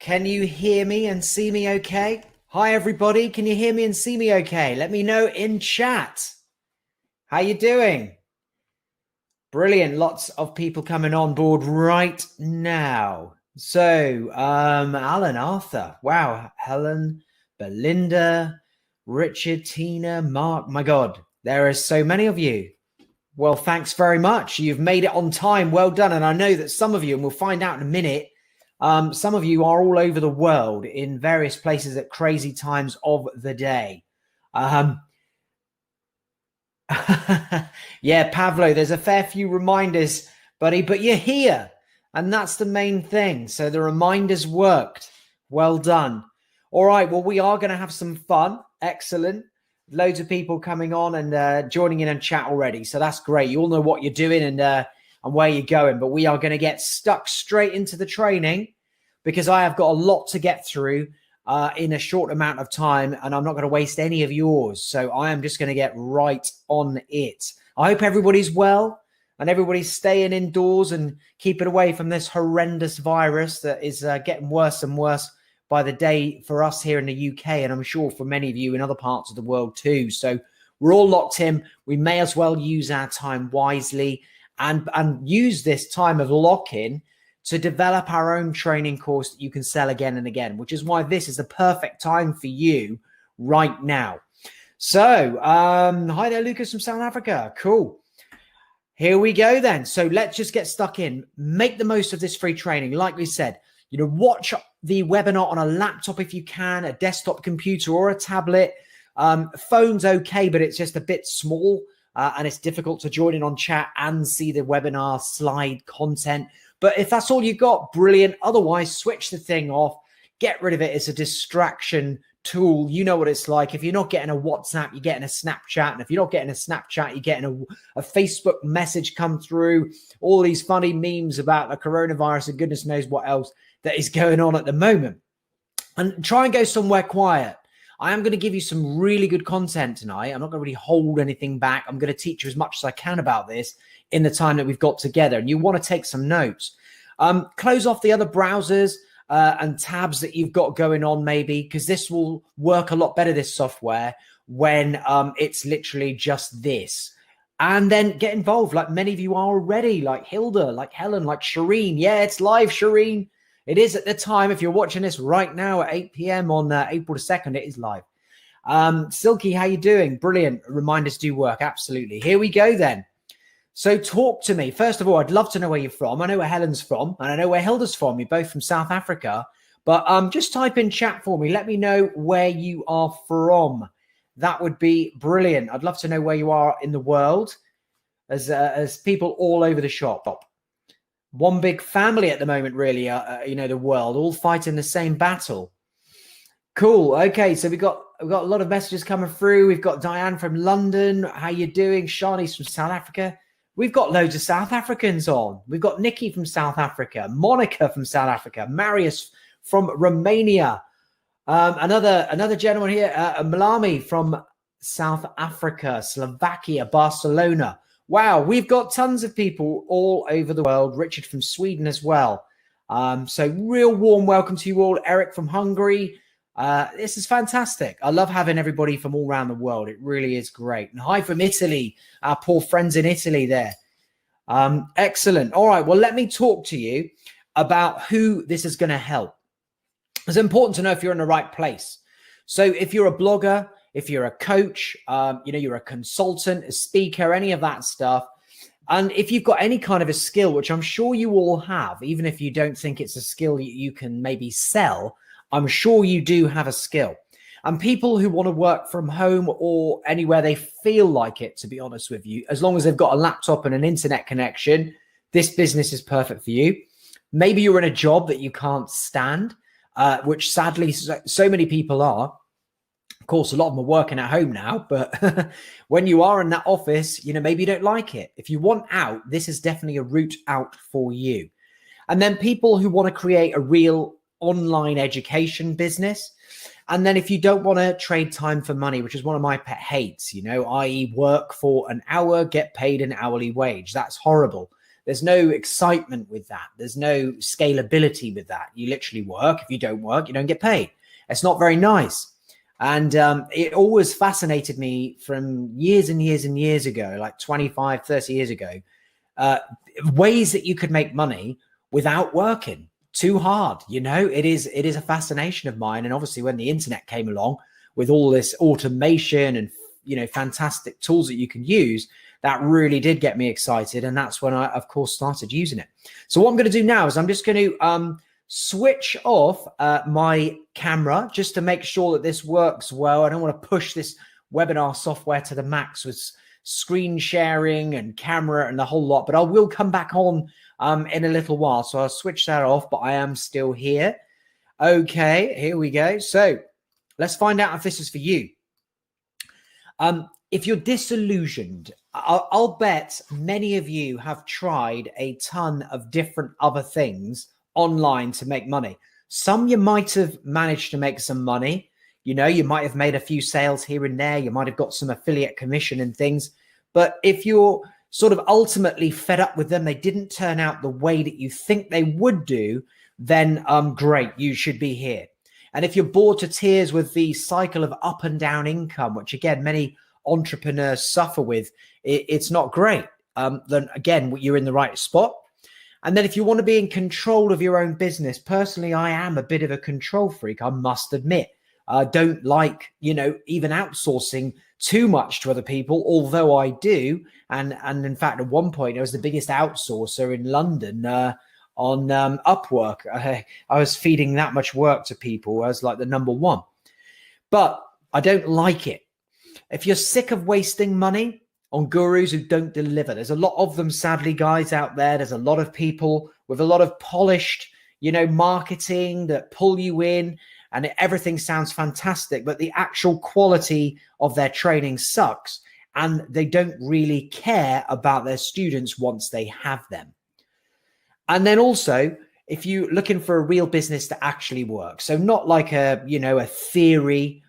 Can you hear me and see me okay? Hi, everybody. Can you hear me and see me okay? Let me know in chat. How you doing? Brilliant. Lots of people coming on board right now. So, Alan, Arthur. Wow. Helen, Belinda, Richard, Tina, Mark. My God, there are so many of you. Well, thanks very much. You've made it on time. Well done. And I know that some of you, and we'll find out in a minute, some of you are all over the world in various places at crazy times of the day. Yeah, Pavlo, there's a fair few reminders, buddy, but you're here. And that's the main thing. So the reminders worked. Well done. All right. Well, we are going to have some fun. Excellent. Loads of people coming on and joining in and chat already. So that's great. You all know what you're doing and where you're going, but we are going to get stuck straight into the training because I have got a lot to get through in a short amount of time, and I'm not going to waste any of yours. So I am just going to get right on it. I hope everybody's well and everybody's staying indoors and keeping away from this horrendous virus that is getting worse and worse by the day for us here in the UK, and I'm sure for many of you in other parts of the world too. So we're all locked in. We may as well use our time wisely and use this time of lock-in to develop our own training course that you can sell again and again, which is why this is the perfect time for you right now. So, hi there, Lucas from South Africa. Cool. Here we go then. So let's just get stuck in. Make the most of this free training. Like we said, you know, watch the webinar on a laptop if you can, a desktop computer or a tablet. Phone's okay, but it's just a bit small and it's difficult to join in on chat and see the webinar slide content. But if that's all you got, brilliant. Otherwise, switch the thing off. Get rid of it. It's a distraction tool. You know what it's like. If you're not getting a WhatsApp, you're getting a Snapchat. And if you're not getting a Snapchat, you're getting a Facebook message come through. All these funny memes about the coronavirus and goodness knows what else that is going on at the moment. And try and go somewhere quiet. I am going to give you some really good content tonight. I'm not going to really hold anything back. I'm going to teach you as much as I can about this in the time that we've got together. And you want to take some notes. Close off the other browsers and tabs that you've got going on maybe, because this will work a lot better, this software, when it's literally just this. And then get involved like many of you are already, like Hilda, like Helen, like Shireen. Yeah, it's live, Shireen. It is at the time. If you're watching this right now at 8 p.m. on April the 2nd, it is live. Silky, how you doing? Brilliant. Reminders do work. Absolutely. Here we go then. So talk to me. First of all, I'd love to know where you're from. I know where Helen's from and I know where Hilda's from. You're both from South Africa. But just type in chat for me. Let me know where you are from. That would be brilliant. I'd love to know where you are in the world as people all over the shop. One big family at the moment, really, you know, the world, all fighting the same battle. Cool. Okay, so we've got a lot of messages coming through. We've got Diane from London. How you doing? Shani's from South Africa. We've got loads of South Africans on. We've got Nikki from South Africa, Monica from South Africa, Marius from Romania. Another gentleman here, Malami from South Africa, Slovakia, Barcelona. Wow, we've got tons of people all over the world. Richard from Sweden as well. So real warm welcome to you all. Eric from Hungary. This is fantastic. I love having everybody from all around the world. It really is great. And hi from Italy, our poor friends in Italy there. Excellent. All right, well, let me talk to you about who this is going to help. It's important to know if you're in the right place. So if you're a blogger, if you're a coach, you know, you're a consultant, a speaker, any of that stuff. And if you've got any kind of a skill, which I'm sure you all have, even if you don't think it's a skill you can maybe sell, I'm sure you do have a skill. And people who want to work from home or anywhere they feel like it, to be honest with you, as long as they've got a laptop and an internet connection, this business is perfect for you. Maybe you're in a job that you can't stand, which sadly so many people are. Of course, a lot of them are working at home now, but when you are in that office, you know, maybe you don't like it. If you want out, this is definitely a route out for you. And then people who want to create a real online education business. And then if you don't want to trade time for money, which is one of my pet hates, you know, i.e. work for an hour, get paid an hourly wage. That's horrible. There's no excitement with that. There's no scalability with that. You literally work. If you don't work, you don't get paid. It's not very nice. And it always fascinated me from years and years and years ago, like 25, 30 years ago, ways that you could make money without working too hard. You know, it is a fascination of mine. And obviously when the internet came along with all this automation and, you know, fantastic tools that you can use, that really did get me excited. And that's when I, of course, started using it. So what I'm going to do now is I'm just going to switch off my camera just to make sure that this works well. I don't want to push this webinar software to the max with screen sharing and camera and the whole lot, but I will come back on in a little while. So I'll switch that off, but I am still here. Okay, here we go. So let's find out if this is for you. If you're disillusioned, I'll bet many of you have tried a ton of different other things online to make money. Some you might have managed to make some money. You know, you might have made a few sales here and there. You might have got some affiliate commission and things. But if you're sort of ultimately fed up with them, they didn't turn out the way that you think they would do, then great, you should be here. And if you're bored to tears with the cycle of up and down income, which again, many entrepreneurs suffer with, it's not great. Then again, you're in the right spot. And then if you want to be in control of your own business, personally, I am a bit of a control freak, I must admit. I don't like, you know, even outsourcing too much to other people, although I do. And in fact, at one point, I was the biggest outsourcer in London on Upwork. I was feeding that much work to people. I was like the number one. But I don't like it. If you're sick of wasting money on gurus who don't deliver, there's a lot of them, sadly, guys, out there. There's a lot of people with a lot of polished, you know, marketing that pull you in and everything sounds fantastic, but the actual quality of their training sucks and they don't really care about their students once they have them. And then also, if you're looking for a real business to actually work, so not like a, you know, a theory,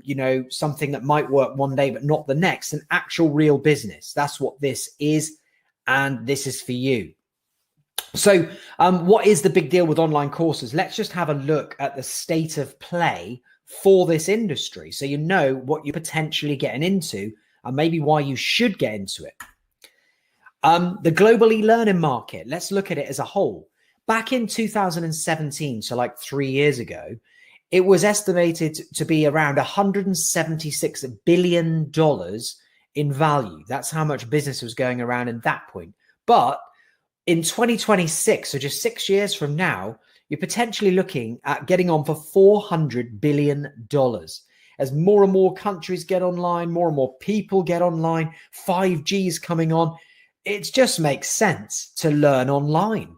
you know, something that might work one day, but not the next, an actual real business. That's what this is. And this is for you. So what is the big deal with online courses? Let's just have a look at the state of play for this industry. So you know what you're potentially getting into and maybe why you should get into it. The global e-learning market, let's look at it as a whole. Back in 2017, so like 3 years ago, it was estimated to be around $176 billion in value. That's how much business was going around at that point. But in 2026, so just 6 years from now, you're potentially looking at getting on for $400 billion. As more and more countries get online, more and more people get online, 5G is coming on. It just makes sense to learn online.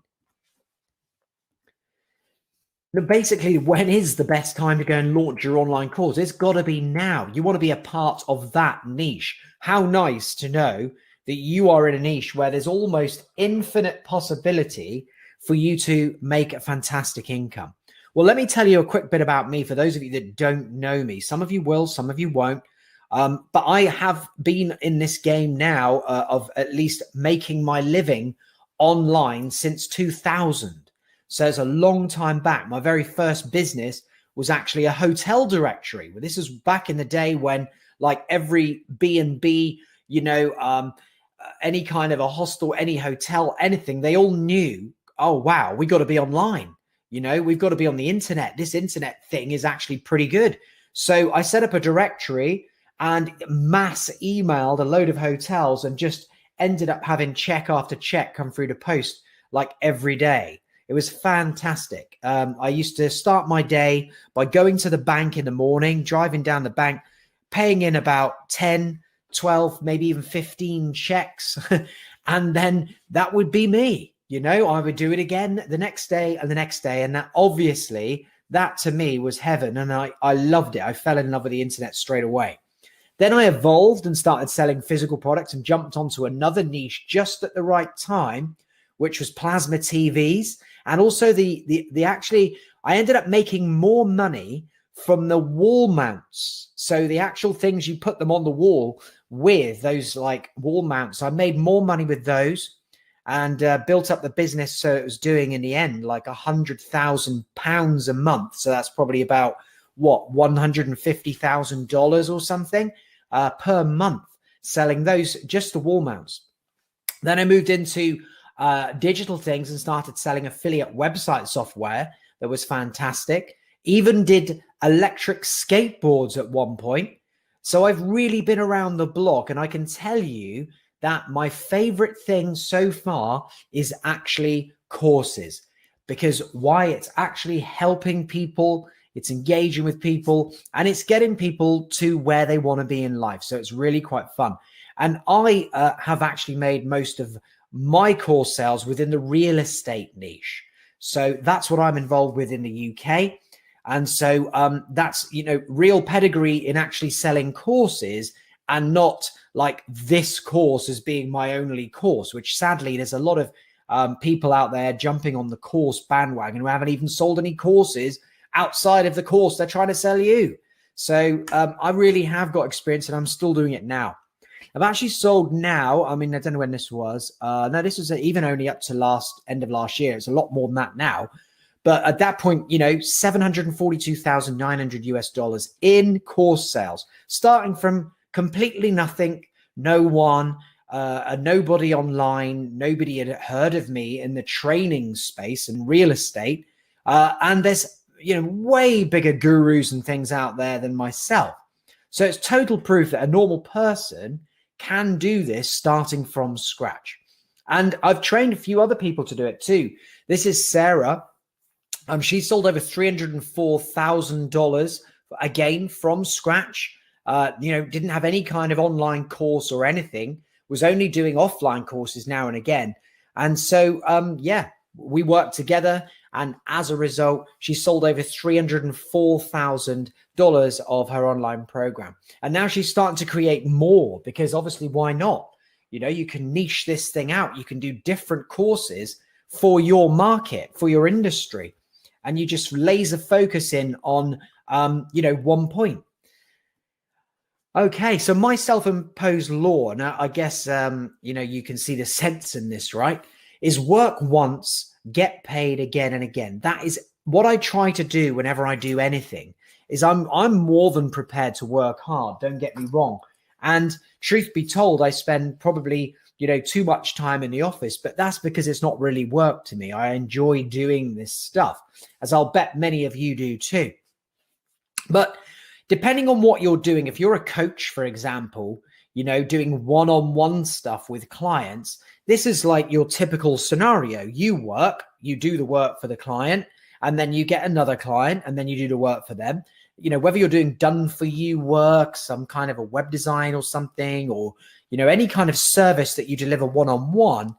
Now, basically, when is the best time to go and launch your online course? It's got to be now. You want to be a part of that niche. How nice to know that you are in a niche where there's almost infinite possibility for you to make a fantastic income. Well, let me tell you a quick bit about me for those of you that don't know me. Some of you will, some of you won't. But I have been in this game now of at least making my living online since 2000. So it's a long time back. My very first business was actually a hotel directory. Well, this was back in the day when like every B&B, you know, any kind of a hostel, any hotel, anything, they all knew, oh, wow, we got to be online. You know, we've got to be on the internet. This internet thing is actually pretty good. So I set up a directory and mass emailed a load of hotels and just ended up having check after check come through the post like every day. It was fantastic. I used to start my day by going to the bank in the morning, driving down the bank, paying in about 10, 12, maybe even 15 checks. And then that would be me. You know, I would do it again the next day and the next day. And that obviously, that to me was heaven. And I loved it. I fell in love with the internet straight away. Then I evolved and started selling physical products and jumped onto another niche just at the right time, which was plasma TVs. And also I ended up making more money from the wall mounts. So the actual things you put them on the wall with, those like wall mounts, I made more money with those. and built up the business so it was doing in the end like £100,000 a month. So that's probably about what, $150,000 or something per month, selling those, just the wall mounts. Then I moved into digital things and started selling affiliate website software that was fantastic. Even did electric skateboards at one point. So I've really been around the block, and I can tell you that my favorite thing so far is actually courses. Because why? It's actually helping people, it's engaging with people, and it's getting people to where they want to be in life. So it's really quite fun. And I have actually made most of my course sales within the real estate niche. So that's what I'm involved with in the UK. And so that's, you know, real pedigree in actually selling courses, and not like this course as being my only course, which sadly there's a lot of people out there jumping on the course bandwagon who haven't even sold any courses outside of the course they're trying to sell you. So I really have got experience, and I'm still doing it now. I've actually sold now, I mean, I don't know when this was. No, this was even only up to end of last year. It's a lot more than that now. But at that point, you know, $742,900 in course sales, starting from completely nothing, no one, nobody online, nobody had heard of me in the training space and real estate. And there's, you know, way bigger gurus and things out there than myself. So it's total proof that a normal person can do this starting from scratch. And I've trained a few other people to do it too. This is Sarah. She sold over $304,000 again from scratch. You know, didn't have any kind of online course or anything, was only doing offline courses now and again. And so, yeah, we worked together. And as a result, she sold over $304,000 of her online program. And now she's starting to create more, because obviously, why not? You know, you can niche this thing out. You can do different courses for your market, for your industry. And you just laser focus in on, you know, one point. Okay, so my self-imposed law, now I guess, you know, you can see the sense in this, right? Is work once, get paid again and again. That is what I try to do whenever I do anything. Is I'm more than prepared to work hard, don't get me wrong. And truth be told, I spend probably, you know, too much time in the office, but that's because it's not really work to me. I enjoy doing this stuff, as I'll bet many of you do too. But depending on what you're doing, if you're a coach, for example, you know, doing one-on-one stuff with clients, this is like your typical scenario. You work, you do the work for the client, and then you get another client, and then you do the work for them. You know, whether you're doing done for you work, some kind of a web design or something, or, you know, any kind of service that you deliver one-on-one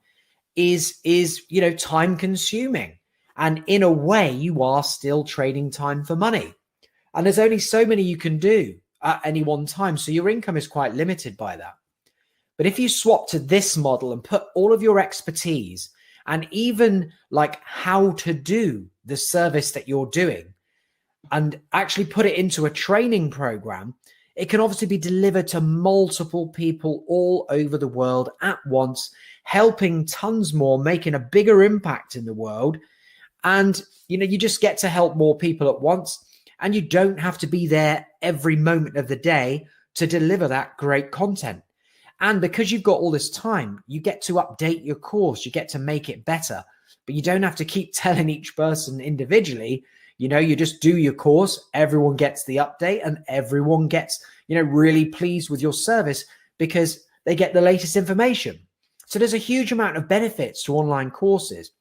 is, you know, time consuming. And in a way, you are still trading time for money. And there's only so many you can do at any one time. So your income is quite limited by that. But if you swap to this model and put all of your expertise, and even like how to do the service that you're doing, and actually put it into a training program, it can obviously be delivered to multiple people all over the world at once, helping tons more, making a bigger impact in the world. And, you know, you just get to help more people at once, and you don't have to be there every moment of the day to deliver that great content. And because you've got all this time, you get to update your course, you get to make it better, but you don't have to keep telling each person individually. You know, you just do your course, everyone gets the update, and everyone gets, you know, really pleased with your service because they get the latest information. So there's a huge amount of benefits to online courses.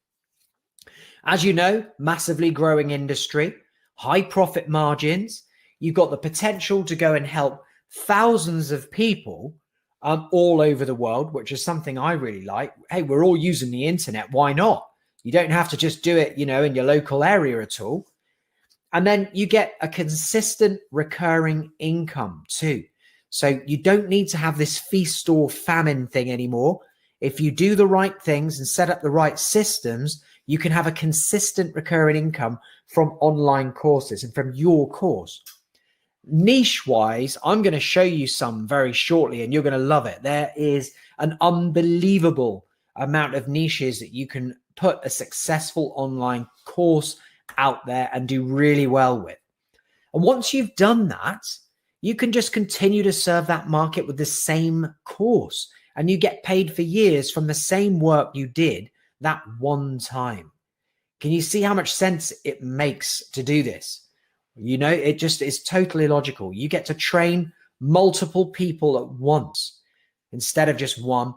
As you know, massively growing industry, high profit margins. You've got the potential to go and help thousands of people all over the world, which is something I really like. Hey, we're all using the internet. Why not? You don't have to just do it, you know, in your local area at all. And then you get a consistent recurring income too. So you don't need to have this feast or famine thing anymore. If you do the right things and set up the right systems, you can have a consistent recurring income from online courses and from your course. Niche wise, I'm going to show you some very shortly and you're going to love it. There is an unbelievable amount of niches that you can put a successful online course out there and do really well with. And once you've done that, you can just continue to serve that market with the same course, and you get paid for years from the same work you did that one time. Can you see how much sense it makes to do this? You know, it just is totally logical. You get to train multiple people at once instead of just one.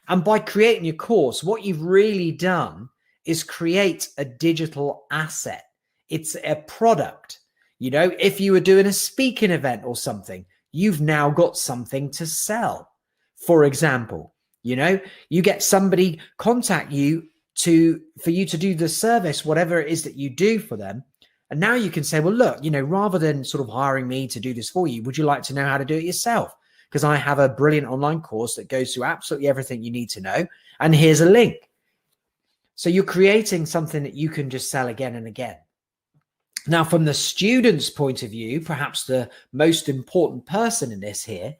And by creating your course, what you've really done is create a digital asset. It's a product. You know, if you were doing a speaking event or something, you've now got something to sell. For example, you know, you get somebody contact you for you to do the service, whatever it is that you do for them. And now you can say, well, look, you know, rather than sort of hiring me to do this for you, would you like to know how to do it yourself? Because I have a brilliant online course that goes through absolutely everything you need to know. And here's a link. So you're creating something that you can just sell again and again. Now, from the student's point of view, perhaps the most important person in this here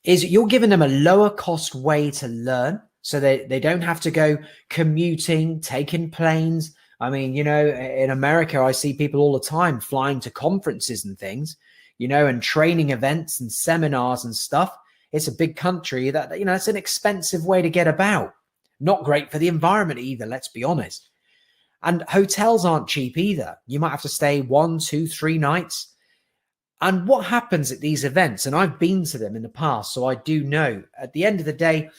is you're giving them a lower cost way to learn. So they don't have to go commuting, taking planes. I mean, you know, in America, I see people all the time flying to conferences and things, you know, and training events and seminars and stuff. It's a big country that, you know, it's an expensive way to get about. Not great for the environment either, let's be honest. And hotels aren't cheap either. You might have to stay 1, 2, 3 nights. And what happens at these events, and I've been to them in the past, so I do know, at the end of the day,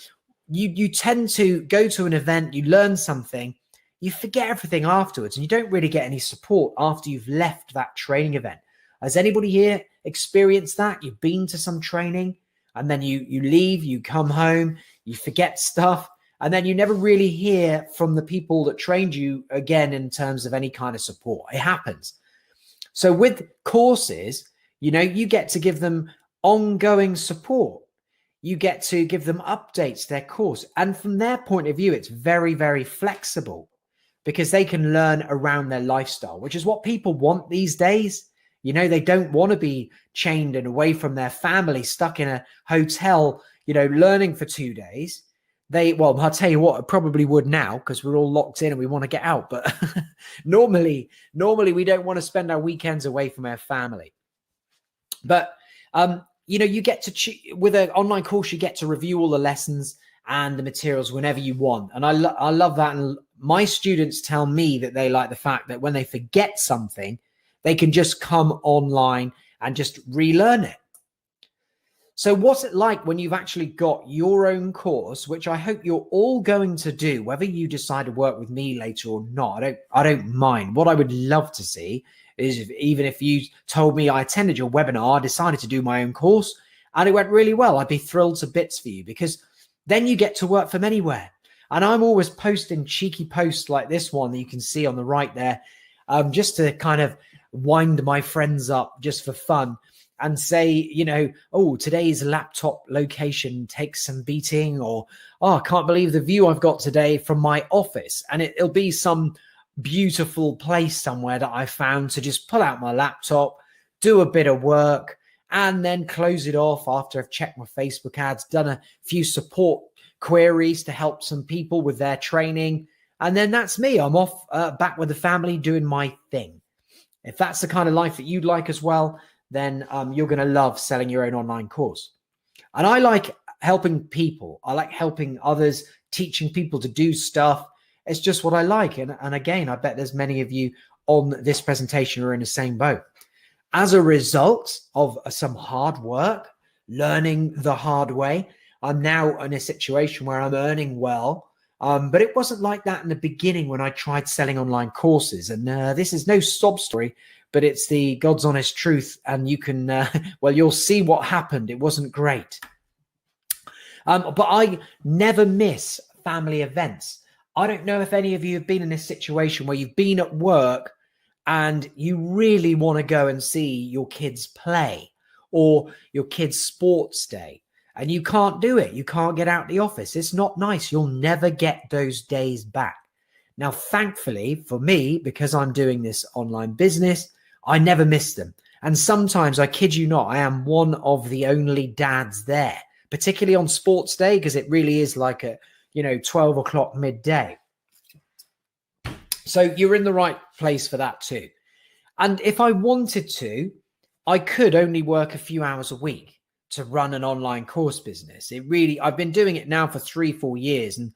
you tend to go to an event, you learn something, you forget everything afterwards, and you don't really get any support after you've left that training event. Has anybody here experienced that? You've been to some training, and then you leave, you come home, you forget stuff, and then you never really hear from the people that trained you again in terms of any kind of support. It happens. So with courses, you know, you get to give them ongoing support. You get to give them updates to their course. And from their point of view, it's very, very flexible because they can learn around their lifestyle, which is what people want these days. You know, they don't want to be chained and away from their family, stuck in a hotel, you know, learning for 2 days. Well, I'll tell you what, I probably would now because we're all locked in and we want to get out. But normally we don't want to spend our weekends away from our family. But, you know, you get to, with an online course, you get to review all the lessons and the materials whenever you want. And I love that. And my students tell me that they like the fact that when they forget something, they can just come online and just relearn it. So what's it like when you've actually got your own course, which I hope you're all going to do, whether you decide to work with me later or not? I don't mind. What I would love to see is even if you told me I attended your webinar, decided to do my own course, and it went really well, I'd be thrilled to bits for you, because then you get to work from anywhere. And I'm always posting cheeky posts like this one that you can see on the right there, just to kind of wind my friends up just for fun and say, you know, oh, today's laptop location takes some beating, or, oh, I can't believe the view I've got today from my office. And it'll be some beautiful place somewhere that I found to just pull out my laptop, do a bit of work, and then close it off after I've checked my Facebook ads, done a few support queries to help some people with their training. And then that's me. I'm off back with the family doing my thing. If that's the kind of life that you'd like as well, then you're going to love selling your own online course. And I like helping people. I like helping others, teaching people to do stuff. It's just what I like. And again, I bet there's many of you on this presentation who are in the same boat. As a result of some hard work, learning the hard way, I'm now in a situation where I'm earning well. But it wasn't like that in the beginning when I tried selling online courses. And this is no sob story, but it's the God's honest truth. And you can, well, you'll see what happened. It wasn't great. But I never miss family events. I don't know if any of you have been in this situation where you've been at work and you really want to go and see your kids play or your kids' sports day, and you can't do it. You can't get out the office. It's not nice. You'll never get those days back. Now, thankfully for me, because I'm doing this online business, I never miss them. And sometimes, I kid you not, I am one of the only dads there, particularly on sports day, because it really is like a 12 o'clock midday. So you're in the right place for that too. And if I wanted to, I could only work a few hours a week to run an online course business. I've been doing it now for 3-4 years. And,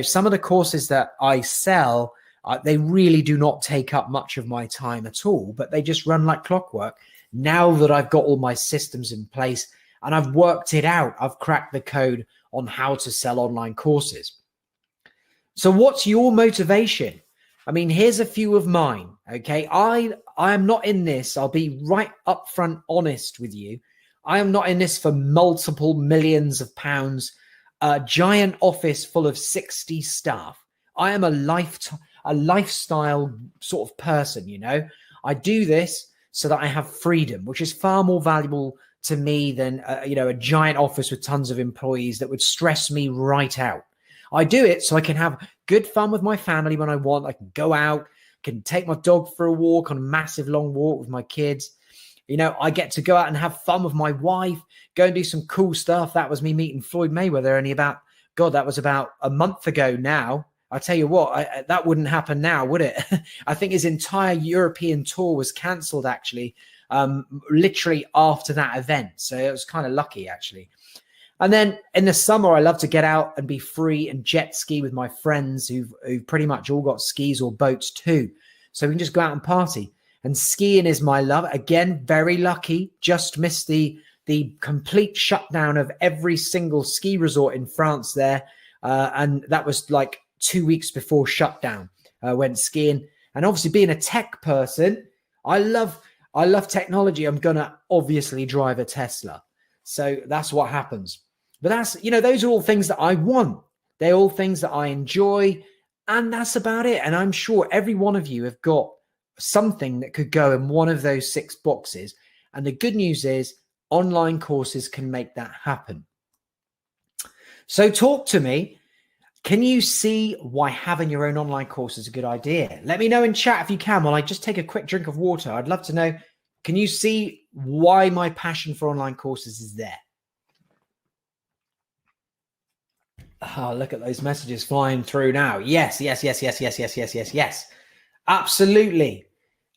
some of the courses that I sell, they really do not take up much of my time at all, but they just run like clockwork. Now that I've got all my systems in place and I've worked it out, I've cracked the code on how to sell online courses. So what's your motivation? I mean, here's a few of mine, okay? I am not in this. I'll be right up front honest with you. I am not in this for multiple millions of pounds, a giant office full of 60 staff. I am a lifestyle sort of person, I do this so that I have freedom, which is far more valuable to me than, a giant office with tons of employees that would stress me right out. I do it so I can have good fun with my family when I want. I can go out, can take my dog for a walk, on a massive long walk with my kids. I get to go out and have fun with my wife, go and do some cool stuff. That was me meeting Floyd Mayweather that was about a month ago now. I tell you what, that wouldn't happen now, would it? I think his entire European tour was cancelled, actually, literally after that event. So it was kind of lucky, actually. And then in the summer, I love to get out and be free and jet ski with my friends who've pretty much all got skis or boats too. So we can just go out and party. And skiing is my love. Again, very lucky. Just missed the complete shutdown of every single ski resort in France there. And that was like 2 weeks before shutdown. Went skiing. And obviously being a tech person, I love technology. I'm going to obviously drive a Tesla. So that's what happens. But those are all things that I want. They're all things that I enjoy. And that's about it. And I'm sure every one of you have got something that could go in one of those 6 boxes. And the good news is online courses can make that happen. So talk to me. Can you see why having your own online course is a good idea? Let me know in chat if you can while I just take a quick drink of water. I'd love to know, can you see why my passion for online courses is there? Oh, look at those messages flying through now. Yes. Absolutely.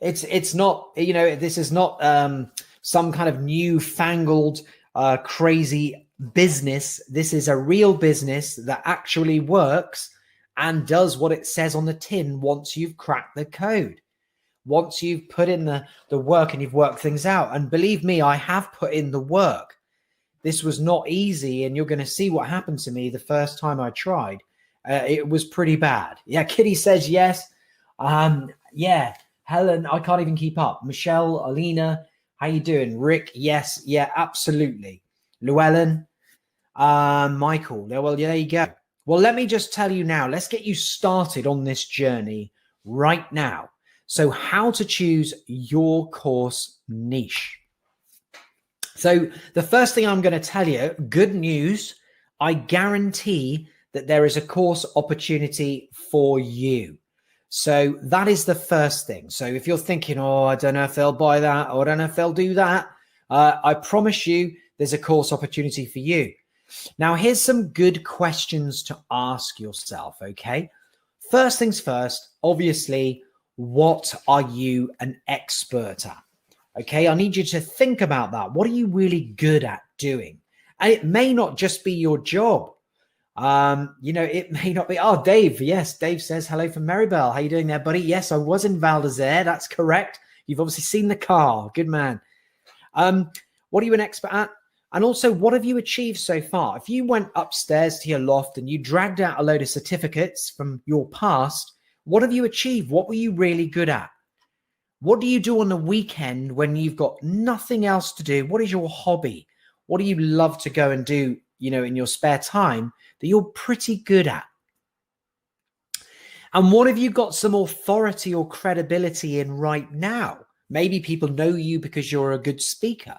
It's not, this is not some kind of newfangled, crazy business. This is a real business that actually works and does what it says on the tin once you've cracked the code. Once you've put in the work and you've worked things out. And believe me, I have put in the work. This was not easy, and you're going to see what happened to me the first time I tried. It was pretty bad. Yeah, Kitty says yes. Yeah, Helen, I can't even keep up. Michelle, Alina, how you doing? Rick, yes, yeah, absolutely. Llewellyn, Michael, well, there you go. Well, let me just tell you now, let's get you started on this journey right now. So how to choose your course niche. So the first thing I'm going to tell you, good news, I guarantee that there is a course opportunity for you. So that is the first thing. So if you're thinking, oh, I don't know if they'll buy that, or I don't know if they'll do that, I promise you there's a course opportunity for you. Now, here's some good questions to ask yourself, okay? First things first, obviously, what are you an expert at? Okay, I need you to think about that. What are you really good at doing? And it may not just be your job. It may not be. Oh, Dave. Yes, Dave says hello from Maribel. How you doing there, buddy? Yes, I was in Val d'Isere. That's correct. You've obviously seen the car. Good man. What are you an expert at? And also, what have you achieved so far? If you went upstairs to your loft and you dragged out a load of certificates from your past, what have you achieved? What were you really good at? What do you do on the weekend when you've got nothing else to do? What is your hobby? What do you love to go and do, in your spare time that you're pretty good at? And what have you got some authority or credibility in right now? Maybe people know you because you're a good speaker,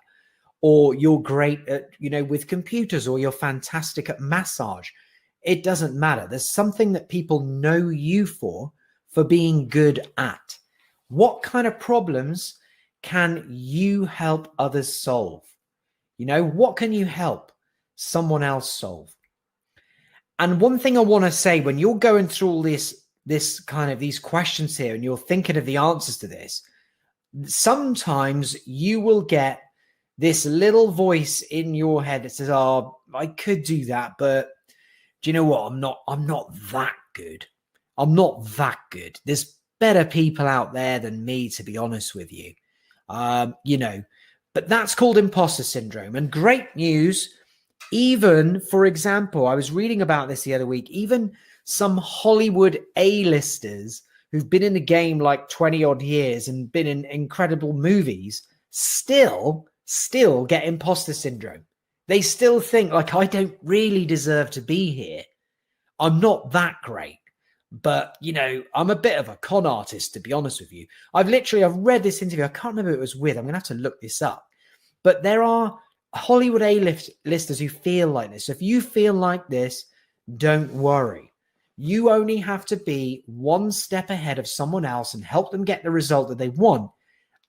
or you're great at, with computers, or you're fantastic at massage. It doesn't matter. There's something that people know you for being good at. What kind of problems can you help others solve? What can you help someone else solve? And one thing I want to say, when you're going through all this kind of these questions here and you're thinking of the answers to this, sometimes you will get this little voice in your head that says, oh, I could do that, but do you know what? I'm not that good. I'm not that good. There's better people out there than me, to be honest with you. But that's called imposter syndrome. And great news, even, for example, I was reading about this the other week, even some Hollywood A-listers who've been in the game like 20 odd years and been in incredible movies still get imposter syndrome. They still think, like, I don't really deserve to be here. I'm not that great. But, I'm a bit of a con artist, to be honest with you. I've read this interview. I can't remember who it was with. I'm going to have to look this up. But there are Hollywood A-listers who feel like this. So if you feel like this, don't worry. You only have to be one step ahead of someone else and help them get the result that they want.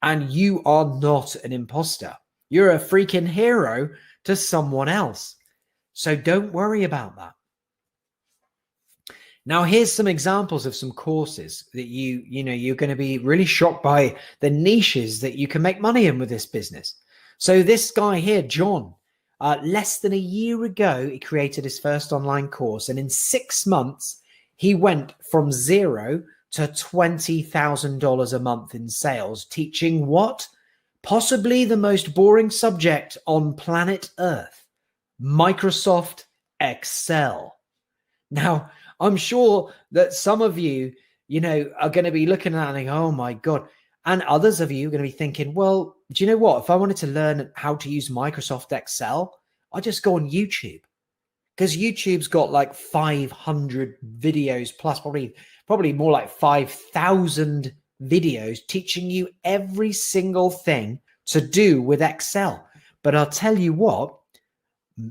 And you are not an imposter. You're a freaking hero to someone else. So don't worry about that. Now, here's some examples of some courses that you're going to be really shocked by the niches that you can make money in with this business. So this guy here, John, less than a year ago, he created his first online course. And in 6 months, he went from $0 to $20,000 a month in sales, teaching what? Possibly the most boring subject on planet Earth, Microsoft Excel. Now, I'm sure that some of you, are going to be looking at that and thinking, oh my God. And others of you are going to be thinking, well, do you know what? If I wanted to learn how to use Microsoft Excel, I just go on YouTube, because YouTube's got like 500 videos plus, probably more like 5,000 videos teaching you every single thing to do with Excel. But I'll tell you what,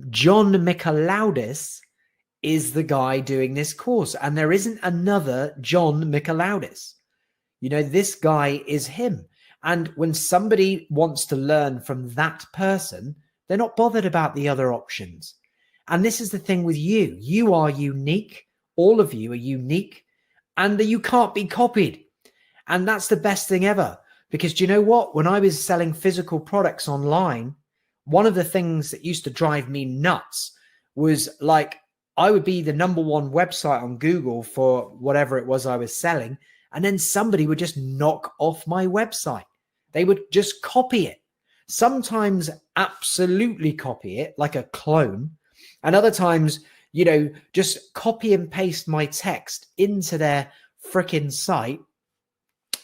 John Michelaudis is the guy doing this course, and there isn't another John Michelaudis. This guy is him. And when somebody wants to learn from that person, they're not bothered about the other options. And this is the thing with you. You are unique. All of you are unique, and you can't be copied. And that's the best thing ever. Because do you know what? When I was selling physical products online, one of the things that used to drive me nuts was like, I would be the #1 website on Google for whatever it was I was selling. And then somebody would just knock off my website. They would just copy it. Sometimes absolutely copy it like a clone. And other times, just copy and paste my text into their freaking site.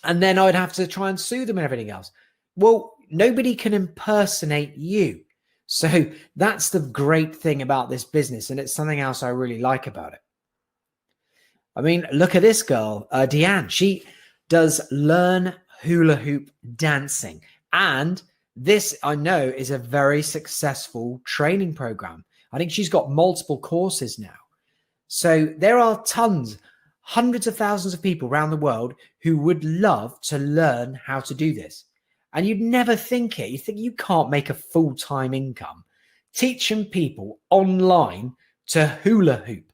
And then I'd have to try and sue them and everything else. Well, nobody can impersonate you. So that's the great thing about this business. And it's something else I really like about it. I mean, look at this girl, Deanne. She does learn hula hoop dancing. And this, I know, is a very successful training program. I think she's got multiple courses now. So there are tons, hundreds of thousands of people around the world who would love to learn how to do this. And you'd never think it. You think you can't make a full-time income teaching people online to hula hoop.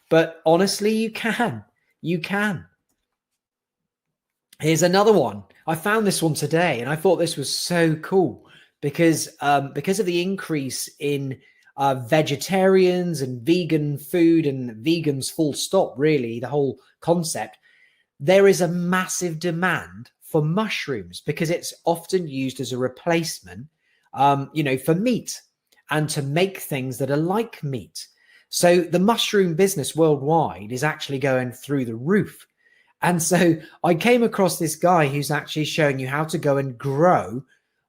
But honestly, you can. You can. Here's another one. I found this one today, and I thought this was so cool because of the increase in vegetarians and vegan food and vegans full stop, really, the whole concept. There is a massive demand for mushrooms because it's often used as a replacement, for meat and to make things that are like meat. So the mushroom business worldwide is actually going through the roof. And so I came across this guy who's actually showing you how to go and grow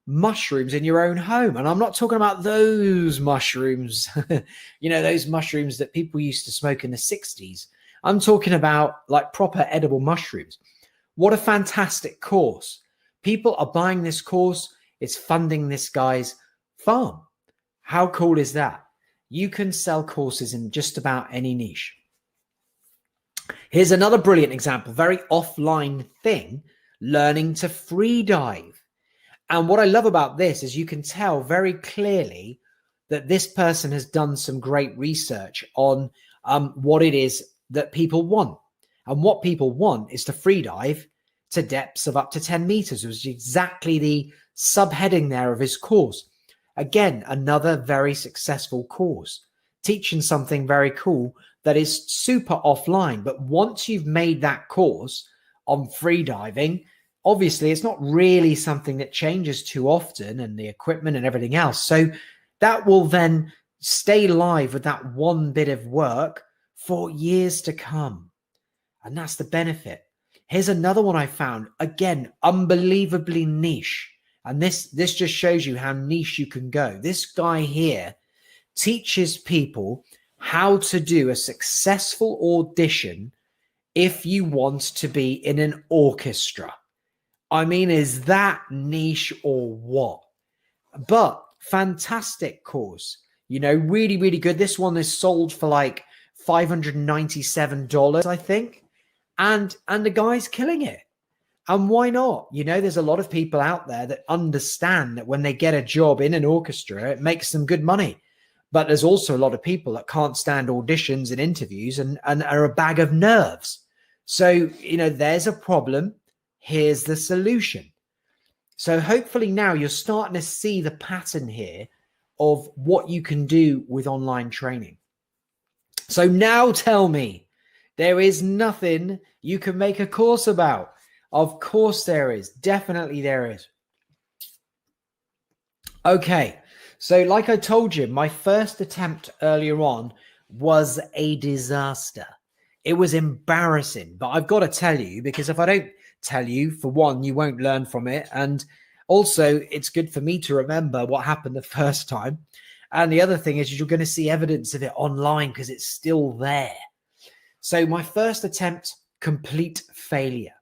mushrooms in your own home. And I'm not talking about those mushrooms, those mushrooms that people used to smoke in the 60s. I'm talking about like proper edible mushrooms. What a fantastic course. People are buying this course. It's funding this guy's farm. How cool is that? You can sell courses in just about any niche. Here's another brilliant example, very offline thing, learning to free dive. And what I love about this is you can tell very clearly that this person has done some great research on what it is that people want. And what people want is to free dive to depths of up to 10 meters. It was exactly the subheading there of his course. Again, another very successful course, teaching something very cool that is super offline. But once you've made that course on free diving, obviously it's not really something that changes too often, and the equipment and everything else. So that will then stay live with that one bit of work for years to come. And that's the benefit. Here's another one I found. Again, unbelievably niche. And this just shows you how niche you can go. This guy here teaches people how to do a successful audition if you want to be in an orchestra. I mean, is that niche or what? But fantastic course. You know, really, really good. This one is sold for like $597, I think. And the guy's killing it. And why not? You know, there's a lot of people out there that understand that when they get a job in an orchestra, it makes them good money. But there's also a lot of people that can't stand auditions and interviews and are a bag of nerves. So, you know, there's a problem. Here's the solution. So hopefully now you're starting to see the pattern here of what you can do with online training. So now tell me, there is nothing you can make a course about. Of course there is. Definitely there is. Okay. So like I told you, my first attempt earlier on was a disaster. It was embarrassing, but I've got to tell you, because if I don't tell you, for one, you won't learn from it. And also it's good for me to remember what happened the first time. And the other thing is you're going to see evidence of it online because it's still there. So my first attempt, complete failure.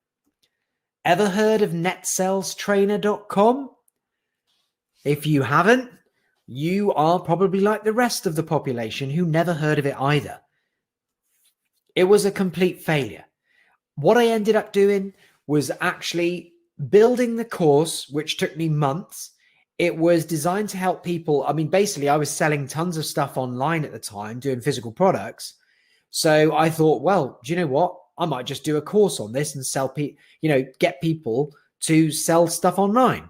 Ever heard of netsalstrainer.com? If you haven't, you are probably like the rest of the population who never heard of it either. It was a complete failure. What I ended up doing was actually building the course, which took me months. It was designed to help people. I mean, basically, I was selling tons of stuff online at the time, doing physical products. So I thought, well, do you know what? I might just do a course on this and sell people, you know, get people to sell stuff online.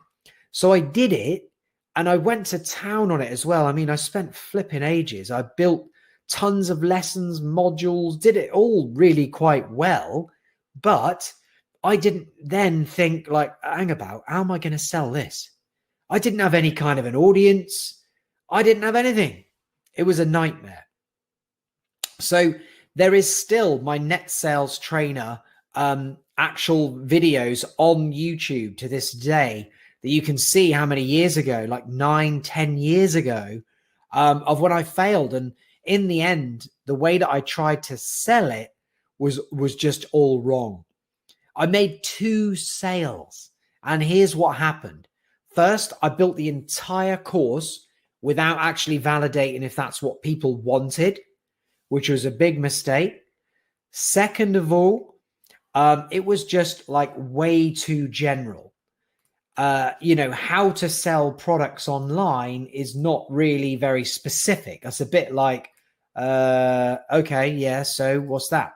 So I did it, and I went to town on it as well. I mean, I spent flipping ages. I built tons of lessons, modules, did it all really quite well. But I didn't then think like, hang about, how am I going to sell this? I didn't have any kind of an audience. I didn't have anything. It was a nightmare. So there is still my net sales trainer actual videos on YouTube to this day that you can see how many years ago, like 9-10 years ago, of when I failed. And in the end, the way that I tried to sell it was just all wrong. I made 2 sales, and here's what happened. First, I built the entire course without actually validating if that's what people wanted, which was a big mistake. Second of all, it was just like way too general. You know, how to sell products online is not really very specific. That's a bit like, okay, yeah, so what's that?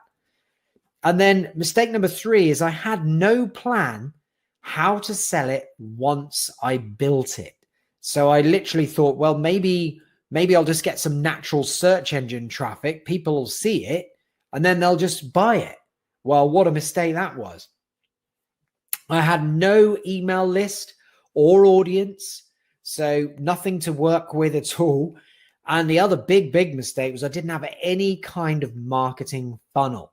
And then mistake number 3 is I had no plan how to sell it once I built it. So I literally thought, well, maybe I'll just get some natural search engine traffic. People will see it and then they'll just buy it. Well, what a mistake that was. I had no email list or audience, so nothing to work with at all. And the other big mistake was I didn't have any kind of marketing funnel.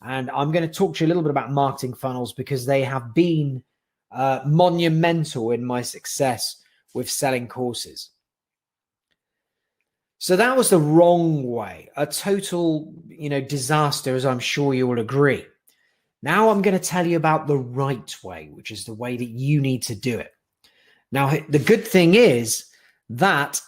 And I'm going to talk to you a little bit about marketing funnels because they have been monumental in my success with selling courses. So that was the wrong way, a total, disaster, as I'm sure you will agree. Now I'm going to tell you about the right way, which is the way that you need to do it. Now, the good thing is that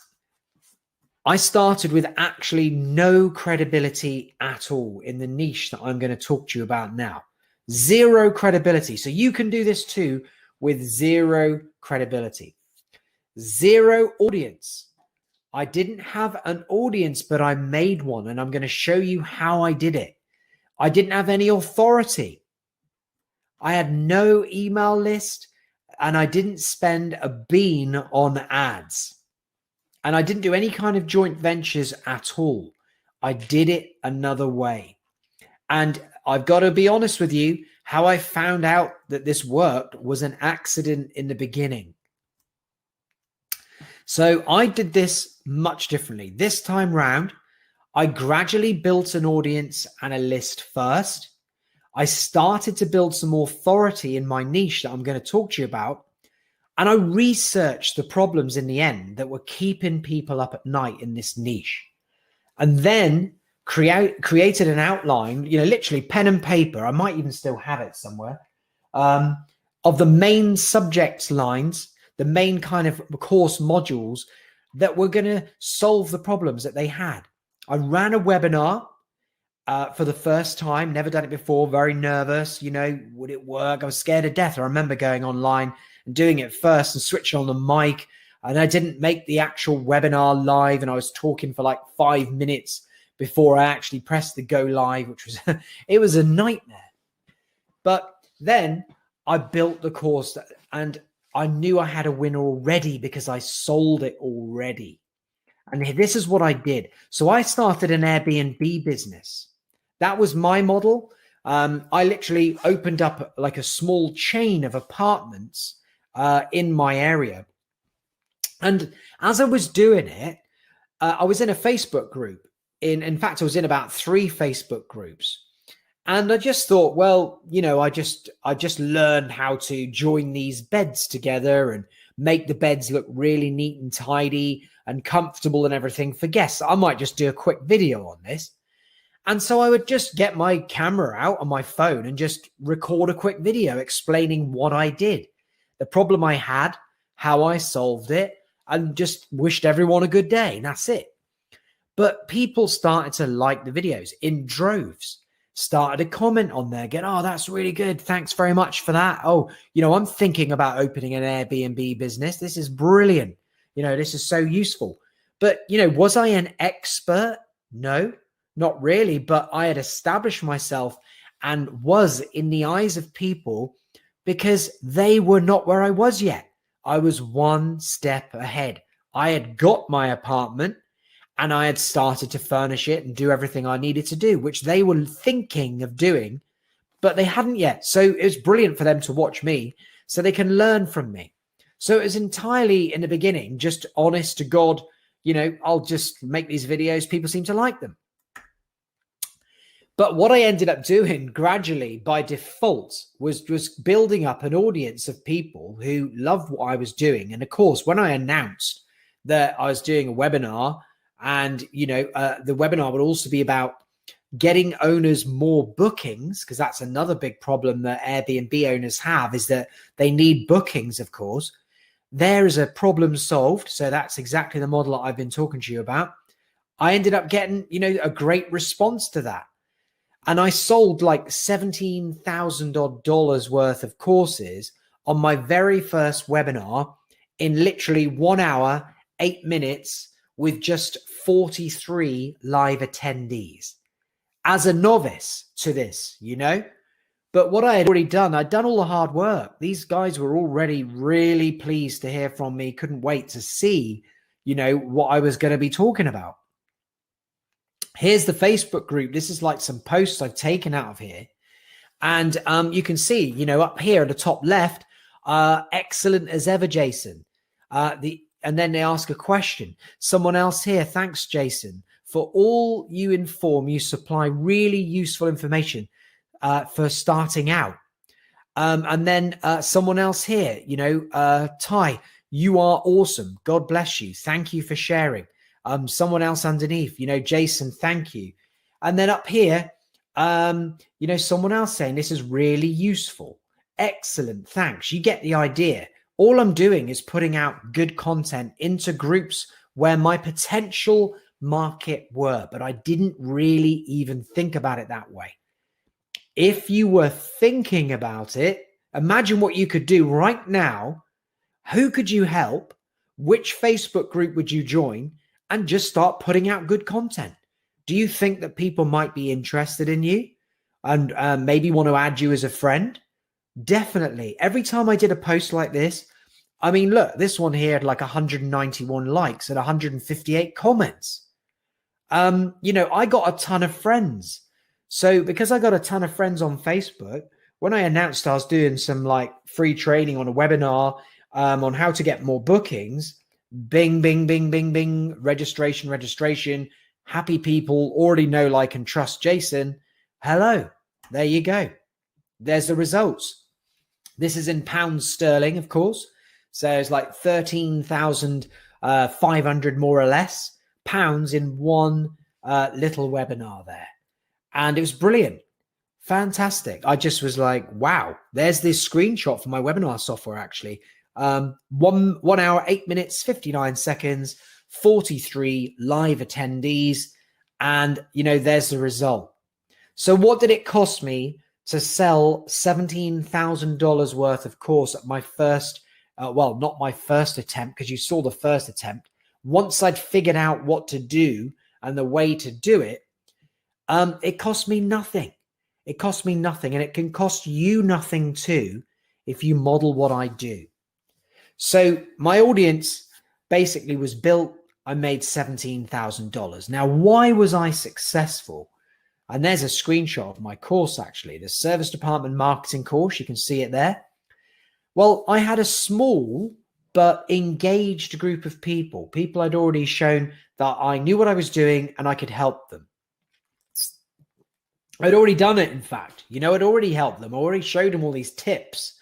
I started with actually no credibility at all in the niche that I'm going to talk to you about now. 0 credibility. So you can do this too with 0 credibility. 0 audience. I didn't have an audience, but I made one, and I'm going to show you how I did it. I didn't have any authority. I had no email list, and I didn't spend a bean on ads. And I didn't do any kind of joint ventures at all. I did it another way. And I've got to be honest with you, how I found out that this worked was an accident in the beginning. So I did this much differently. This time round, I gradually built an audience and a list first. I started to build some authority in my niche that I'm going to talk to you about. And I researched the problems in the end that were keeping people up at night in this niche. And then created an outline, literally pen and paper. I might even still have it somewhere, of the main subject lines, the main kind of course modules that were going to solve the problems that they had. I ran a webinar for the first time, never done it before, very nervous. Would it work? I was scared to death. I remember going online and doing it first and switching on the mic. And I didn't make the actual webinar live. And I was talking for like 5 minutes before I actually pressed the go live, which was, it was a nightmare. But then I built the course and I knew I had a winner already because I sold it already. And this is what I did. So I started an Airbnb business. That was my model. I literally opened up like a small chain of apartments in my area. And as I was doing it, I was in a Facebook group. In fact, I was in about 3 Facebook groups. And I just thought, well, I just learned how to join these beds together and make the beds look really neat and tidy and comfortable and everything for guests. I might just do a quick video on this. And so I would just get my camera out on my phone and just record a quick video explaining what I did, the problem I had, how I solved it, and just wished everyone a good day. And that's it. But people started to like the videos in droves, started to comment on there, get, oh, that's really good. Thanks very much for that. Oh, I'm thinking about opening an Airbnb business. This is brilliant. This is so useful. But, was I an expert? No, not really. But I had established myself and was in the eyes of people because they were not where I was yet. I was one step ahead. I had got my apartment and I had started to furnish it and do everything I needed to do, which they were thinking of doing, but they hadn't yet. So it was brilliant for them to watch me so they can learn from me. So it was entirely in the beginning, just honest to God, I'll just make these videos. People seem to like them. But what I ended up doing gradually by default was building up an audience of people who loved what I was doing. And of course, when I announced that I was doing a webinar, and, the webinar would also be about getting owners more bookings, because that's another big problem that Airbnb owners have, is that they need bookings, of course. There is a problem solved. So that's exactly the model that I've been talking to you about. I ended up getting, a great response to that. And I sold like $17,000 worth of courses on my very first webinar in literally 1 hour, 8 minutes, with just 43 live attendees as a novice to this, But what I had already done, I'd done all the hard work. These guys were already really pleased to hear from me, couldn't wait to see, what I was going to be talking about. Here's the Facebook group. This is like some posts I've taken out of here. And you can see, up here at the top left, excellent as ever, Jason. And then they ask a question. Someone else here, thanks, Jason, for all you inform. You supply really useful information for starting out. And then someone else here, Ty, you are awesome. God bless you. Thank you for sharing. Someone else underneath, Jason, thank you. And then up here, someone else saying this is really useful. Excellent. Thanks. You get the idea. All I'm doing is putting out good content into groups where my potential market were, but I didn't really even think about it that way. If you were thinking about it, imagine what you could do right now. Who could you help? Which Facebook group would you join? and just start putting out good content. Do you think that people might be interested in you and maybe want to add you as a friend? Definitely. Every time I did a post like this, I mean, look, this one here had like 191 likes and 158 comments. I got a ton of friends. So because I got a ton of friends on Facebook, when I announced I was doing some like free training on a webinar on how to get more bookings, bing, bing, bing, bing, bing, registration, happy people already know, like, and trust Jason. Hello, there you go. There's the results. This is in pounds sterling, of course. So it's like 13,500 more or less pounds in one little webinar there. And it was brilliant. Fantastic. I just was like, wow, there's this screenshot from my webinar software, actually. 1 hour, 8 minutes, 59 seconds, 43 live attendees. And, there's the result. So what did it cost me to sell $17,000 worth of course at my first, well, not my first attempt, because you saw the first attempt. Once I'd figured out what to do and the way to do it, it cost me nothing. It cost me nothing, and it can cost you nothing too if you model what I do. So my audience basically was built. I made $17,000. Now, why was I successful? And there's a screenshot of my course, actually, the service department marketing course. You can see it there. Well, I had a small but engaged group of people I'd already shown that I knew what I was doing and I could help them. I'd already done it, in fact. I'd already helped them. I already showed them all these tips,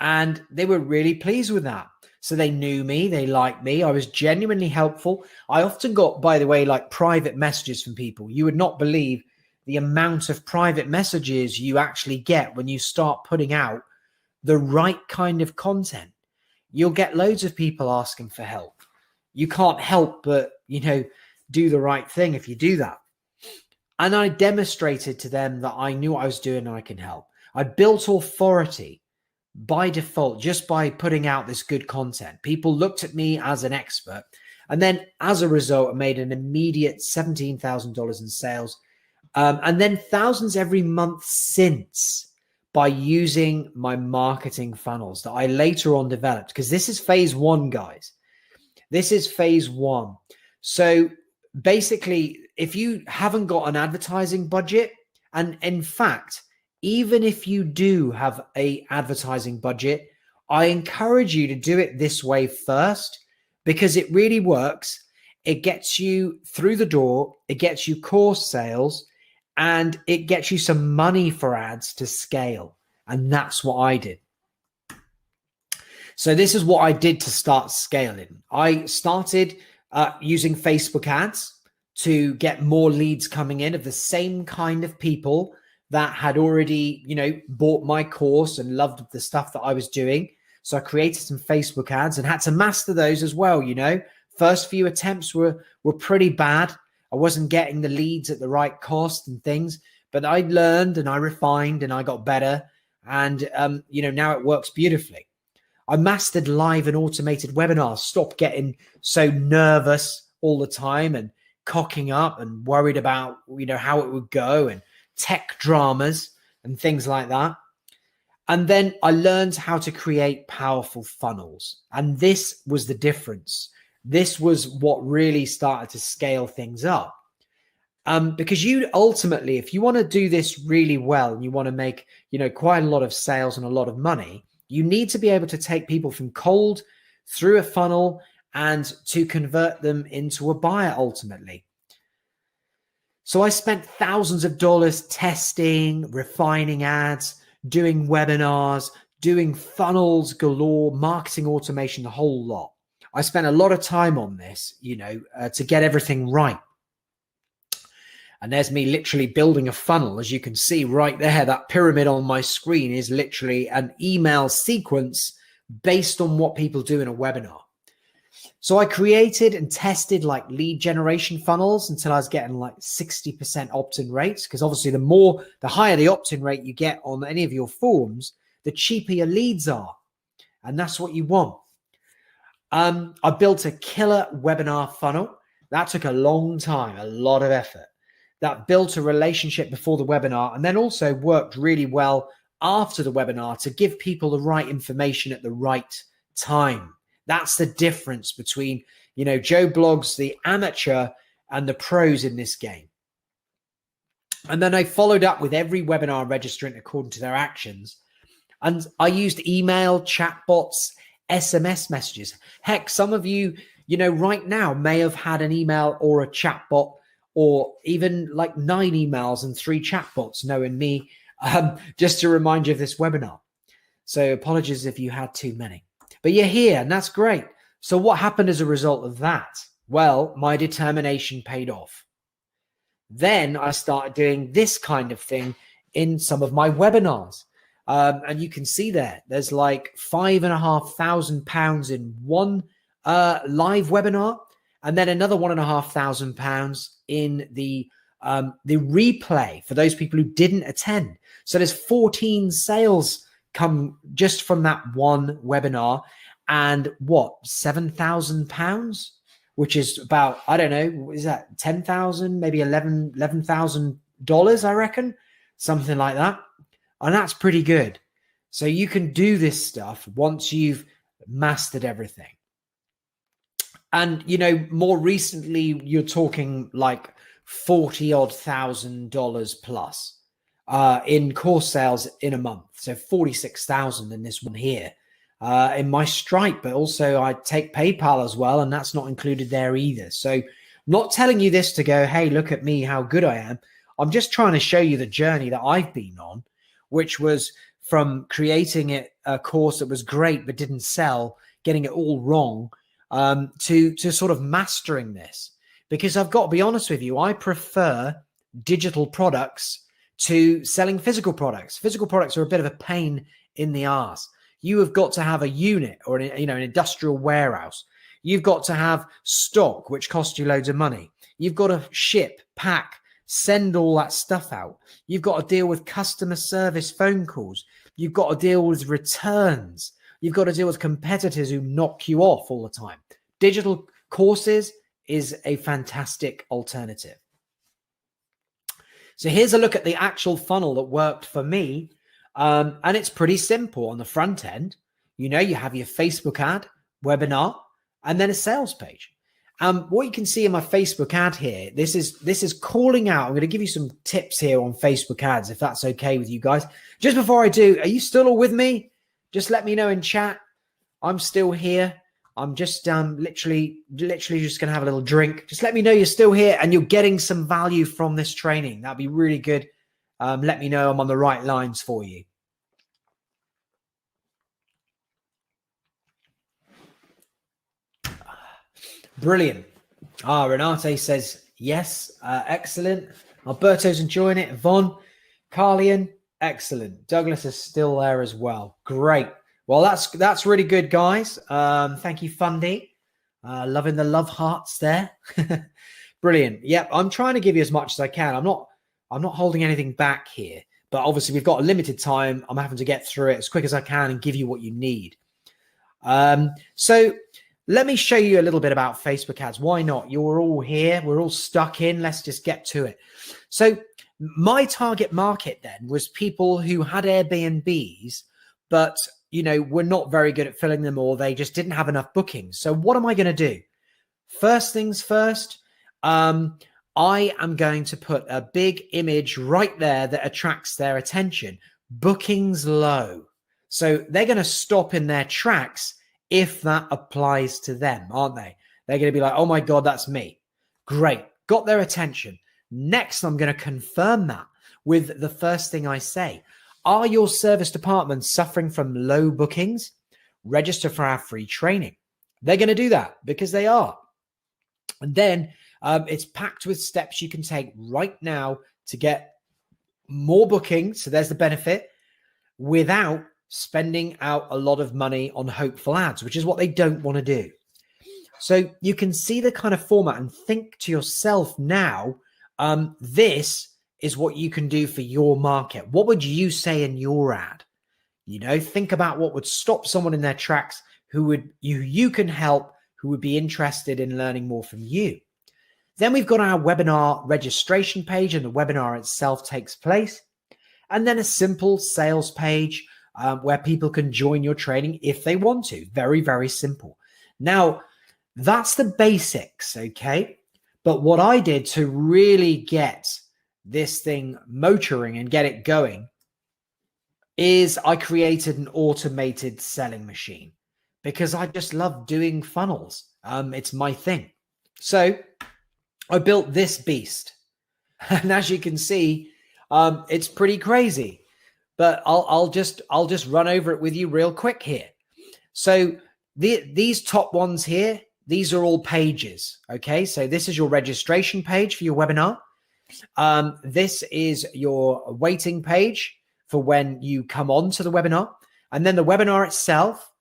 and they were really pleased with that. So they knew me, they liked me. I was genuinely helpful. I often got, by the way, like private messages from people. You would not believe the amount of private messages you actually get when you start putting out the right kind of content. You'll get loads of people asking for help. You can't help but, do the right thing if you do that. And I demonstrated to them that I knew what I was doing and I can help. I built authority by default just by putting out this good content. People looked at me as an expert. And then as a result, I made an immediate $17,000 in sales. And then thousands every month since by using my marketing funnels that I later on developed. Because this is phase one, guys. This is phase one. So basically, if you haven't got an advertising budget, and in fact, even if you do have a advertising budget, I encourage you to do it this way first, because it really works. It gets you through the door, it gets you course sales, and it gets you some money for ads to scale. And that's what I did. So this is what I did to start scaling. I started using Facebook ads to get more leads coming in of the same kind of people that had already, bought my course and loved the stuff that I was doing. So I created some Facebook ads and had to master those as well. First few attempts were pretty bad. I wasn't getting the leads at the right cost and things, but I learned and I refined and I got better. And, now it works beautifully. I mastered live and automated webinars, stopped getting so nervous all the time and cocking up and worried about, how it would go, and tech dramas and things like that. And then I learned how to create powerful funnels. And this was the difference. This was what really started to scale things up. Because you ultimately, if you want to do this really well and you want to make, quite a lot of sales and a lot of money, you need to be able to take people from cold through a funnel and to convert them into a buyer ultimately. So I spent thousands of dollars testing, refining ads, doing webinars, doing funnels galore, marketing automation, the whole lot. I spent a lot of time on this, to get everything right. And there's me literally building a funnel. As you can see right there, that pyramid on my screen is literally an email sequence based on what people do in a webinar. So I created and tested like lead generation funnels until I was getting like 60% opt-in rates. Because obviously the higher the opt-in rate you get on any of your forms, the cheaper your leads are. And that's what you want. I built a killer webinar funnel That took a long time, a lot of effort. That built a relationship before the webinar, and then also worked really well after the webinar to give people the right information at the right time. That's the difference between, Joe Bloggs, the amateur, and the pros in this game. And then I followed up with every webinar registrant according to their actions. And I used email, chatbots, SMS messages. Heck, some of you, right now may have had an email or a chatbot, or even like 9 emails and 3 chatbots, knowing me, just to remind you of this webinar. So apologies if you had too many. But you're here, and that's great. So what happened as a result of that? Well, my determination paid off. Then I started doing this kind of thing in some of my webinars. And you can see there's like £5,500 in one live webinar, and then another £1,500 in the replay for those people who didn't attend. So there's 14 sales come just from that one webinar, and what, £7,000, which is about, I don't know, is that 10,000, maybe $11,000, I reckon, something like that. And that's pretty good. So you can do this stuff once you've mastered everything. And, more recently, you're talking like $40,000 plus in course sales in a month. So 46,000 in this one here in my Stripe, but also I take PayPal as well, and that's not included there either. So I'm not telling you this to go, hey, look at me, how good I am. I'm just trying to show you the journey that I've been on, which was from creating a course that was great but didn't sell, getting it all wrong, to sort of mastering this. Because I've got to be honest with you, I prefer digital products to selling physical products. Physical products are a bit of a pain in the arse. You have got to have a unit or an industrial warehouse. You've got to have stock, which costs you loads of money. You've got to ship, pack, send all that stuff out. You've got to deal with customer service phone calls. You've got to deal with returns. You've got to deal with competitors who knock you off all the time. Digital courses is a fantastic alternative. So here's a look at the actual funnel that worked for me. And it's pretty simple on the front end. You have your Facebook ad, webinar, and then a sales page. What you can see in my Facebook ad here, this is calling out. I'm going to give you some tips here on Facebook ads, if that's okay with you guys. Just before I do, are you still all with me? Just let me know in chat. I'm still here. I'm just literally just going to have a little drink. Just let me know you're still here and you're getting some value from this training. That'd be really good. Let me know I'm on the right lines for you. Brilliant. Renate says yes. Excellent. Alberto's enjoying it. Yvonne, Carlian, excellent. Douglas is still there as well. Great. Well, that's really good, guys. Thank you, Fundy. Loving the love hearts there. Brilliant. Yep, I'm trying to give you as much as I can. I'm not holding anything back here, but obviously we've got a limited time. I'm having to get through it as quick as I can and give you what you need. So let me show you a little bit about Facebook ads. Why not? You're all here. We're all stuck in. Let's just get to it. So my target market then was people who had Airbnbs, but were not very good at filling them, or they just didn't have enough bookings. So what am I going to do? First things first, I am going to put a big image right there that attracts their attention. Bookings low. So they're going to stop in their tracks if that applies to them, aren't they? They're going to be like, oh my God, that's me. Great. Got their attention. Next, I'm going to confirm that with the first thing I say. Are your service departments suffering from low bookings? Register for our free training. They're going to do that because they are. And then it's packed with steps you can take right now to get more bookings. So there's the benefit without spending out a lot of money on hopeful ads, which is what they don't want to do. So you can see the kind of format and think to yourself now, this is what you can do for your market. What would you say in your ad? Think about what would stop someone in their tracks who you can help, who would be interested in learning more from you. Then we've got our webinar registration page, and the webinar itself takes place. And then a simple sales page where people can join your training if they want to. Very, very simple. Now, that's the basics, okay? But what I did to really get this thing motoring and get it going is I created an automated selling machine because I just love doing funnels. It's my thing. So I built this beast. And as you can see, it's pretty crazy, but I'll just run over it with you real quick here. So these top ones here, these are all pages. Okay. So this is your registration page for your webinar. This is your waiting page for when you come on to the webinar, and then the webinar itself,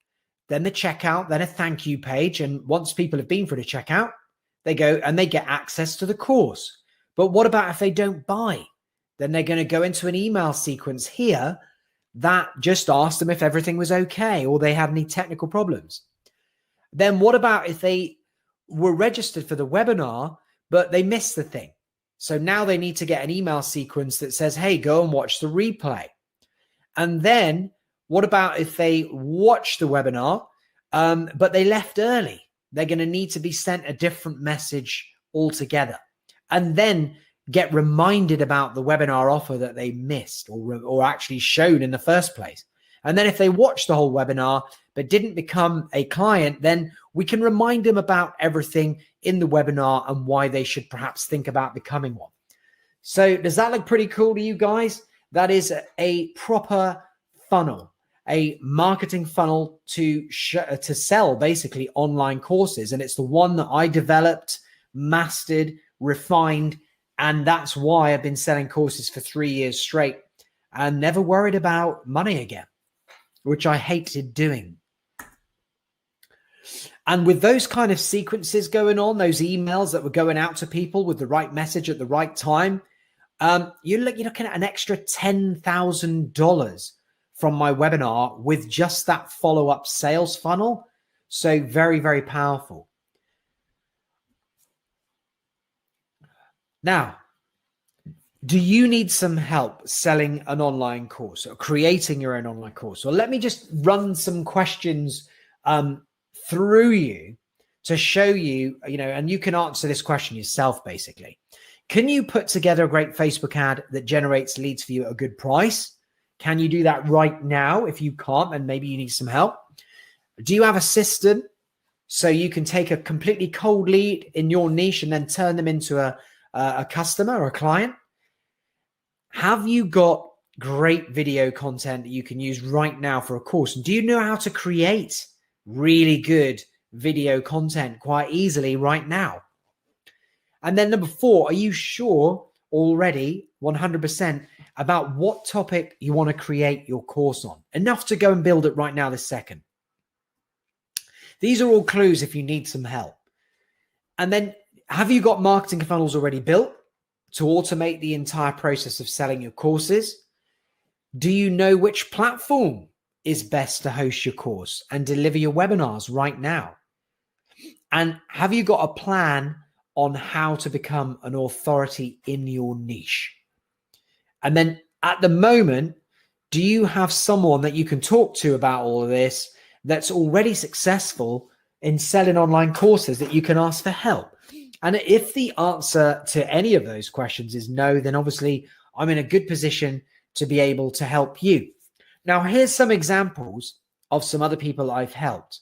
then the checkout, then a thank you page. And once people have been through the checkout, they go and they get access to the course. But what about if they don't buy? Then they're going to go into an email sequence here that just asks them if everything was okay or they had any technical problems. Then what about if they were registered for the webinar, but they missed the thing? So now they need to get an email sequence that says, hey, go and watch the replay. And then what about if they watch the webinar, but they left early? They're going to need to be sent a different message altogether. And then get reminded about the webinar offer that they missed or actually showed in the first place. And then if they watched the whole webinar but didn't become a client, then we can remind them about everything in the webinar and why they should perhaps think about becoming one. So does that look pretty cool to you guys? That is a proper funnel, a marketing funnel to sell basically online courses. And it's the one that I developed, mastered, refined, and that's why I've been selling courses for 3 years straight and never worried about money again, which I hated doing. And with those kind of sequences going on, those emails that were going out to people with the right message at the right time, you're looking at an extra $10,000 from my webinar with just that follow-up sales funnel. So very, very powerful. Now, do you need some help selling an online course or creating your own online course? Well, let me just run some questions through you to show you, and you can answer this question yourself, basically. Can you put together a great Facebook ad that generates leads for you at a good price? Can you do that right now? If you can't, then maybe you need some help. Do you have a system so you can take a completely cold lead in your niche and then turn them into a customer or a client? Have you got great video content that you can use right now for a course? And do you know how to create really good video content quite easily right now? And then number 4, are you sure already 100% about what topic you want to create your course on? Enough to go and build it right now this second. These are all clues if you need some help. And then have you got marketing funnels already built to automate the entire process of selling your courses? Do you know which platform is best to host your course and deliver your webinars right now? And have you got a plan on how to become an authority in your niche? And then at the moment, do you have someone that you can talk to about all of this that's already successful in selling online courses that you can ask for help? And if the answer to any of those questions is no, then obviously I'm in a good position to be able to help you. Now, here's some examples of some other people I've helped.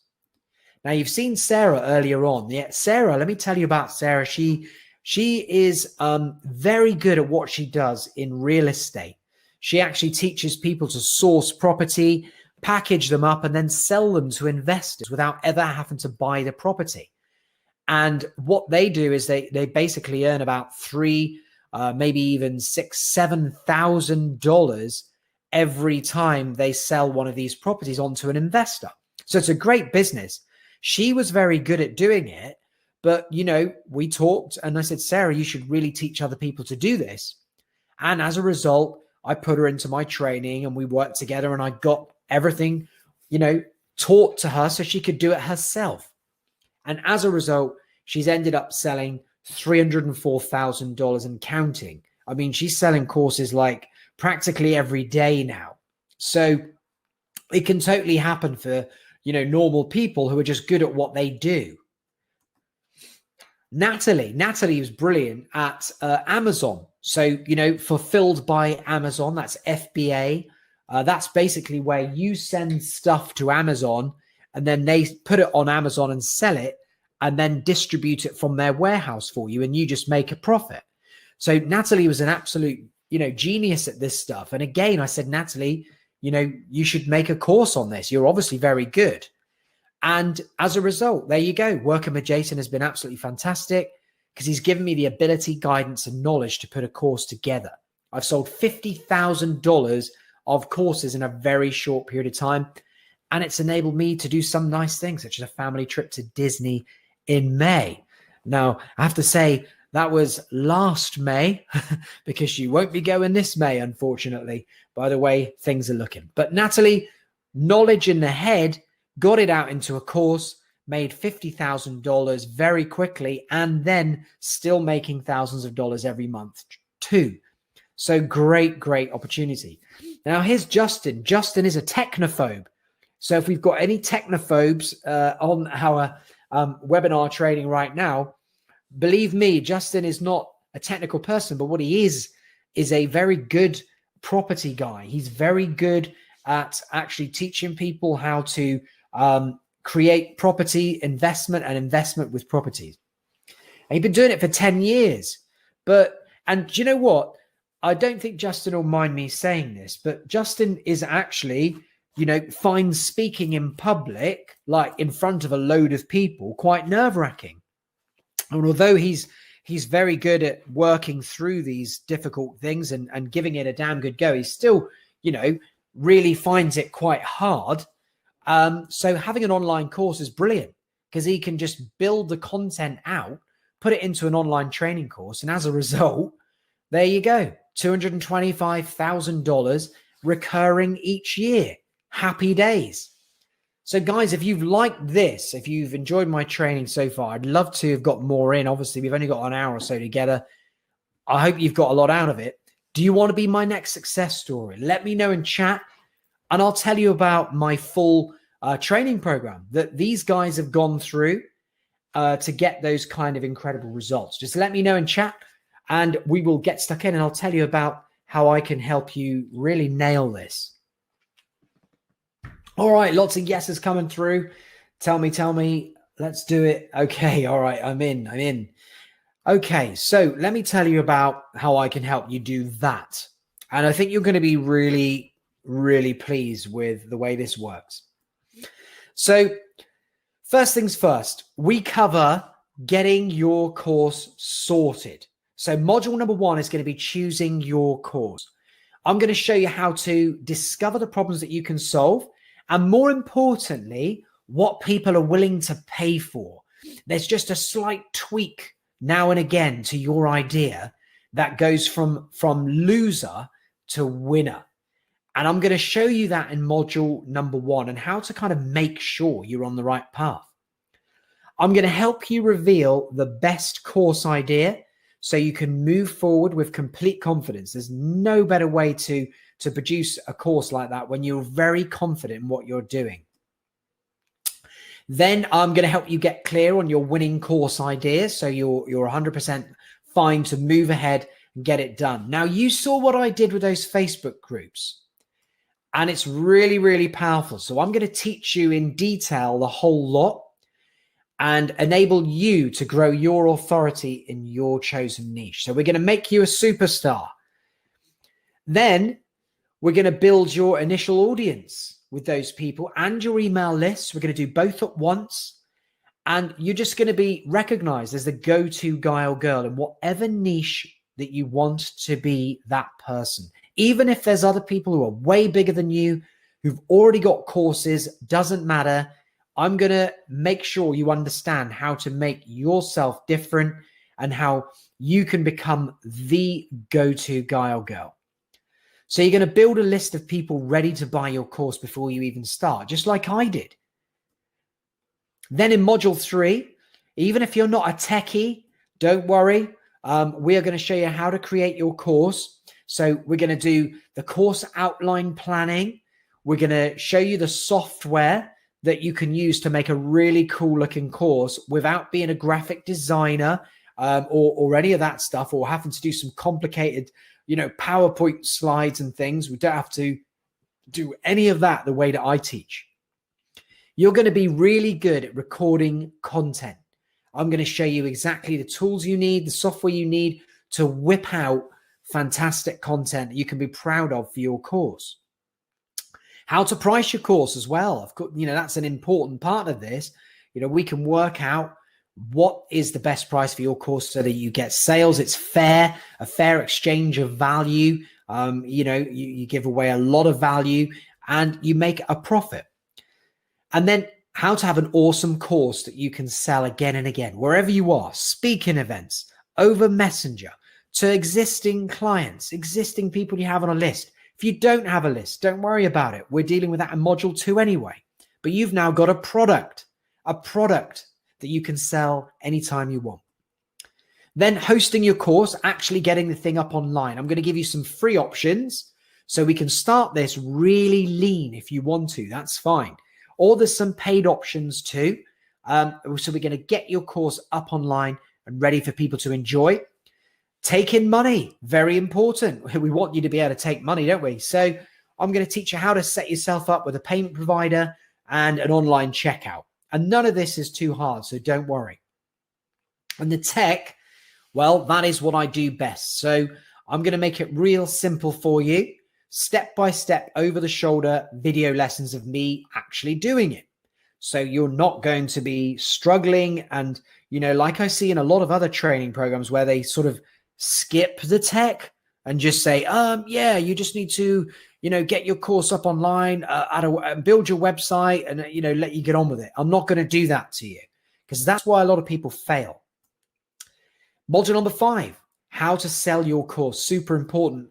Now, you've seen Sarah earlier on. Yeah, Sarah, let me tell you about Sarah. She is very good at what she does in real estate. She actually teaches people to source property, package them up, and then sell them to investors without ever having to buy the property. And what they do is they basically earn about $3,000, maybe even $6,000, $7,000 every time they sell one of these properties onto an investor. So it's a great business. She was very good at doing it, but we talked and I said, Sarah, you should really teach other people to do this. And as a result, I put her into my training and we worked together and I got everything, taught to her so she could do it herself. And as a result, she's ended up selling $304,000 and counting. I mean, she's selling courses like practically every day now. So it can totally happen for, normal people who are just good at what they do. Natalie was brilliant at Amazon. So, fulfilled by Amazon, that's FBA. That's basically where you send stuff to Amazon and then they put it on Amazon and sell it and then distribute it from their warehouse for you, and you just make a profit. So Natalie was an absolute, genius at this stuff. And again, I said, Natalie, you should make a course on this. You're obviously very good. And as a result, there you go. Working with Jason has been absolutely fantastic because he's given me the ability, guidance, and knowledge to put a course together. I've sold $50,000 of courses in a very short period of time. And it's enabled me to do some nice things, such as a family trip to Disney in May. Now, I have to say that was last May because you won't be going this May, unfortunately, by the way things are looking. But Natalie, knowledge in the head, got it out into a course, made $50,000 very quickly, and then still making thousands of dollars every month too. So great opportunity. Now here's Justin. Justin is a technophobe. So if we've got any technophobes on our webinar training right now, believe me, Justin is not a technical person, but what he is a very good property guy. He's very good at actually teaching people how to create property investment and investment with properties. And he's been doing it for 10 years. And do you know what? I don't think Justin will mind me saying this, but Justin is actually, finds speaking in public, like in front of a load of people, quite nerve-wracking. And although he's very good at working through these difficult things and giving it a damn good go, he still, really finds it quite hard. So having an online course is brilliant because he can just build the content out, put it into an online training course. And as a result, there you go. $225,000 recurring each year. Happy days. So guys, if you've liked this, if you've enjoyed my training so far, I'd love to have got more in. Obviously, we've only got an hour or so together. I hope you've got a lot out of it. Do you want to be my next success story? Let me know in chat and I'll tell you about my full training program that these guys have gone through to get those kind of incredible results. Just let me know in chat and we will get stuck in and I'll tell you about how I can help you really nail this. All right, lots of yeses coming through. Tell me. Let's do it. Okay, all right, I'm in. Okay, so let me tell you about how I can help you do that. And I think you're going to be really, really pleased with the way this works. So first things first, we cover getting your course sorted. So module number 1 is going to be choosing your course. I'm going to show you how to discover the problems that you can solve. And more importantly, what people are willing to pay for. There's just a slight tweak now and again to your idea that goes from loser to winner. And I'm going to show you that in module number 1 and how to kind of make sure you're on the right path. I'm going to help you reveal the best course idea so you can move forward with complete confidence. There's no better way to produce a course like that when you're very confident in what you're doing. Then I'm going to help you get clear on your winning course ideas so you're 100% fine to move ahead and get it done. Now, you saw what I did with those Facebook groups, and it's really, really powerful. So I'm going to teach you in detail the whole lot and enable you to grow your authority in your chosen niche. So we're going to make you a superstar. Then we're going to build your initial audience with those people and your email lists. We're going to do both at once. And you're just going to be recognized as the go-to guy or girl in whatever niche that you want to be that person. Even if there's other people who are way bigger than you, who've already got courses, doesn't matter. I'm going to make sure you understand how to make yourself different and how you can become the go-to guy or girl. So you're going to build a list of people ready to buy your course before you even start, just like I did. Then in module 3, even if you're not a techie, don't worry. We are going to show you how to create your course. So we're going to do the course outline planning. We're going to show you the software that you can use to make a really cool looking course without being a graphic designer or any of that stuff, or having to do some complicated, PowerPoint slides and things. We don't have to do any of that the way that I teach. You're going to be really good at recording content. I'm going to show you exactly the tools you need, the software you need to whip out fantastic content that you can be proud of for your course. How to price your course as well. Of course, that's an important part of this. We can work out what is the best price for your course so that you get sales. It's fair, a fair exchange of value. You give away a lot of value and you make a profit. And then how to have an awesome course that you can sell again and again, wherever you are, speaking events, over Messenger, to existing clients, existing people you have on a list. If you don't have a list, don't worry about it. We're dealing with that in module 2 anyway. But you've now got a product that you can sell anytime you want. Then hosting your course, actually getting the thing up online. I'm going to give you some free options so we can start this really lean if you want to. That's fine. Or there's some paid options too. So we're going to get your course up online and ready for people to enjoy. Take in money, very important. We want you to be able to take money, don't we? So I'm going to teach you how to set yourself up with a payment provider and an online checkout. And none of this is too hard, so don't worry. And the tech, well, that is what I do best. So I'm going to make it real simple for you, step-by-step, over-the-shoulder video lessons of me actually doing it. So you're not going to be struggling and, like I see in a lot of other training programs where they sort of skip the tech and just say, yeah, you just need to, get your course up online, build your website and, let you get on with it. I'm not going to do that to you because that's why a lot of people fail. Module number 5, how to sell your course. Super important.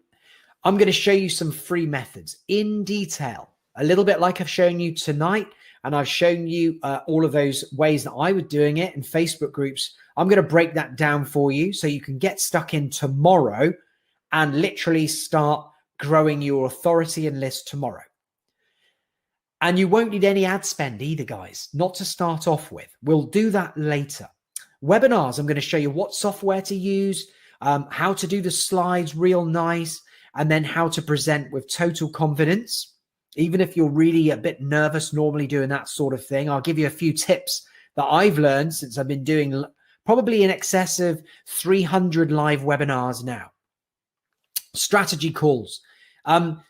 I'm going to show you some free methods in detail, a little bit like I've shown you tonight. And I've shown you all of those ways that I was doing it in Facebook groups. I'm going to break that down for you so you can get stuck in tomorrow and literally start growing your authority and list tomorrow. And you won't need any ad spend either, guys, not to start off with. We'll do that later. Webinars, I'm going to show you what software to use, how to do the slides real nice, and then how to present with total confidence. Even if you're really a bit nervous normally doing that sort of thing, I'll give you a few tips that I've learned since I've been doing probably in excess of 300 live webinars now. Strategy calls.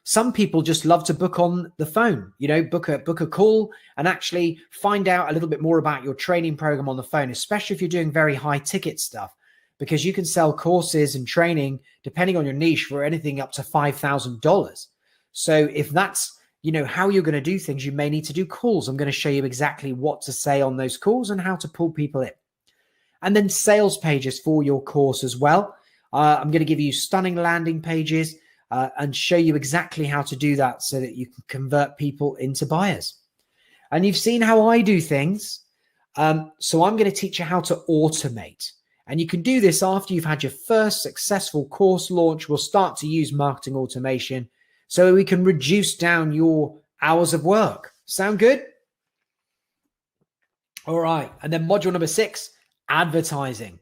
Some people just love to book on the phone, book a call and actually find out a little bit more about your training program on the phone, especially if you're doing very high ticket stuff, because you can sell courses and training depending on your niche for anything up to $5,000. So if that's how you're going to do things, you may need to do calls. I'm going to show you exactly what to say on those calls and how to pull people in. And then sales pages for your course as well. I'm going to give you stunning landing pages and show you exactly how to do that so that you can convert people into buyers. And you've seen how I do things. So I'm going to teach you how to automate. And you can do this after you've had your first successful course launch. We'll start to use marketing automation so we can reduce down your hours of work. Sound good? All right. And then module number 6, advertising.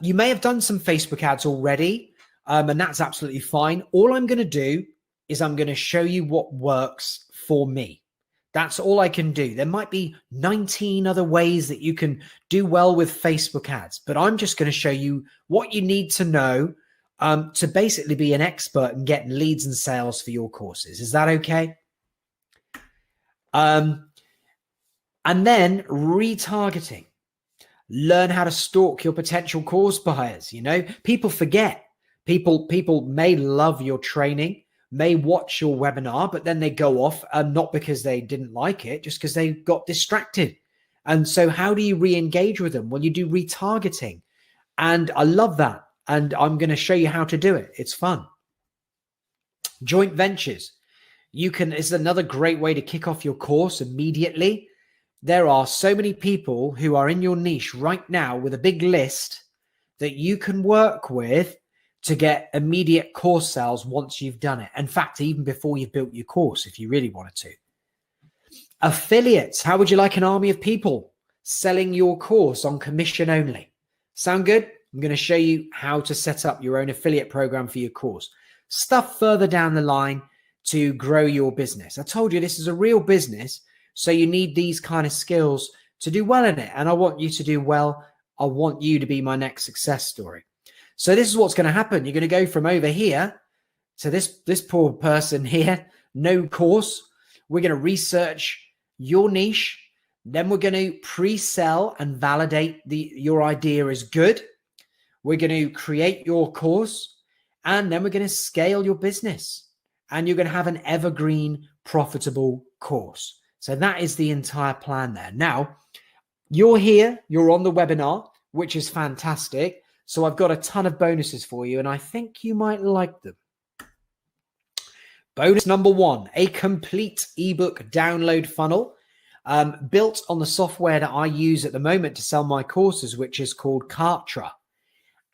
You may have done some Facebook ads already, and that's absolutely fine. All I'm going to do is I'm going to show you what works for me. That's all I can do. There might be 19 other ways that you can do well with Facebook ads, but I'm just going to show you what you need to know to basically be an expert in getting leads and sales for your courses. Is that okay? And then retargeting. Learn how to stalk your potential course buyers. People forget. People may love your training, may watch your webinar, but then they go off, not because they didn't like it, just because they got distracted. And so how do you re-engage with them? Well, you do retargeting. And I love that. And I'm going to show you how to do it. It's fun. Joint ventures. It's another great way to kick off your course immediately. There are so many people who are in your niche right now with a big list that you can work with to get immediate course sales once you've done it. In fact, even before you've built your course, if you really wanted to. Affiliates. How would you like an army of people selling your course on commission only? Sound good? I'm going to show you how to set up your own affiliate program for your course. Stuff further down the line to grow your business. I told you this is a real business, so you need these kind of skills to do well in it. And I want you to do well. I want you to be my next success story. So this is what's going to happen. You're going to go from over here to this poor person here, no course. We're going to research your niche. Then we're going to pre-sell and validate your idea is good. We're going to create your course, and then we're going to scale your business, and you're going to have an evergreen, profitable course. So that is the entire plan there. Now, you're here, you're on the webinar, which is fantastic. So I've got a ton of bonuses for you, and I think you might like them. Bonus number 1, a complete ebook download funnel built on the software that I use at the moment to sell my courses, which is called Kartra.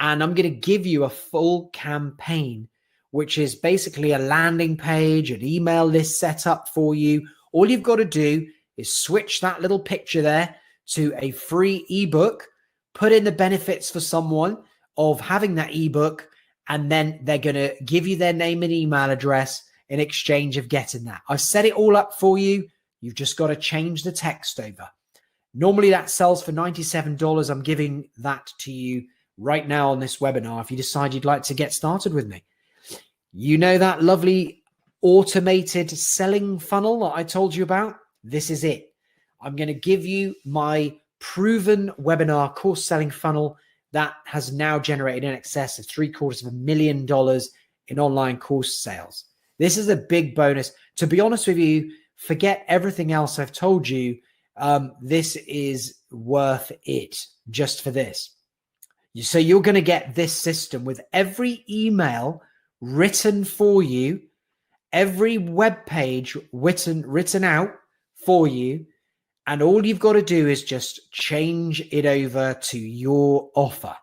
And I'm going to give you a full campaign, which is basically a landing page, an email list set up for you. All you've got to do is switch that little picture there to a free ebook, put in the benefits for someone of having that ebook, and then they're going to give you their name and email address in exchange of getting that. I've set it all up for you. You've just got to change the text over. Normally that sells for $97. I'm giving that to you right now on this webinar if you decide you'd like to get started with me. You know that lovely automated selling funnel that I told you about? This is it. I'm going to give you my proven webinar course selling funnel that has now generated in excess of $750,000 in online course sales. This is a big bonus. To be honest with you, forget everything else I've told you. This is worth it just for this. So you're going to get this system with every email written for you, every web page written out for you, and all you've got to do is just change it over to your offer.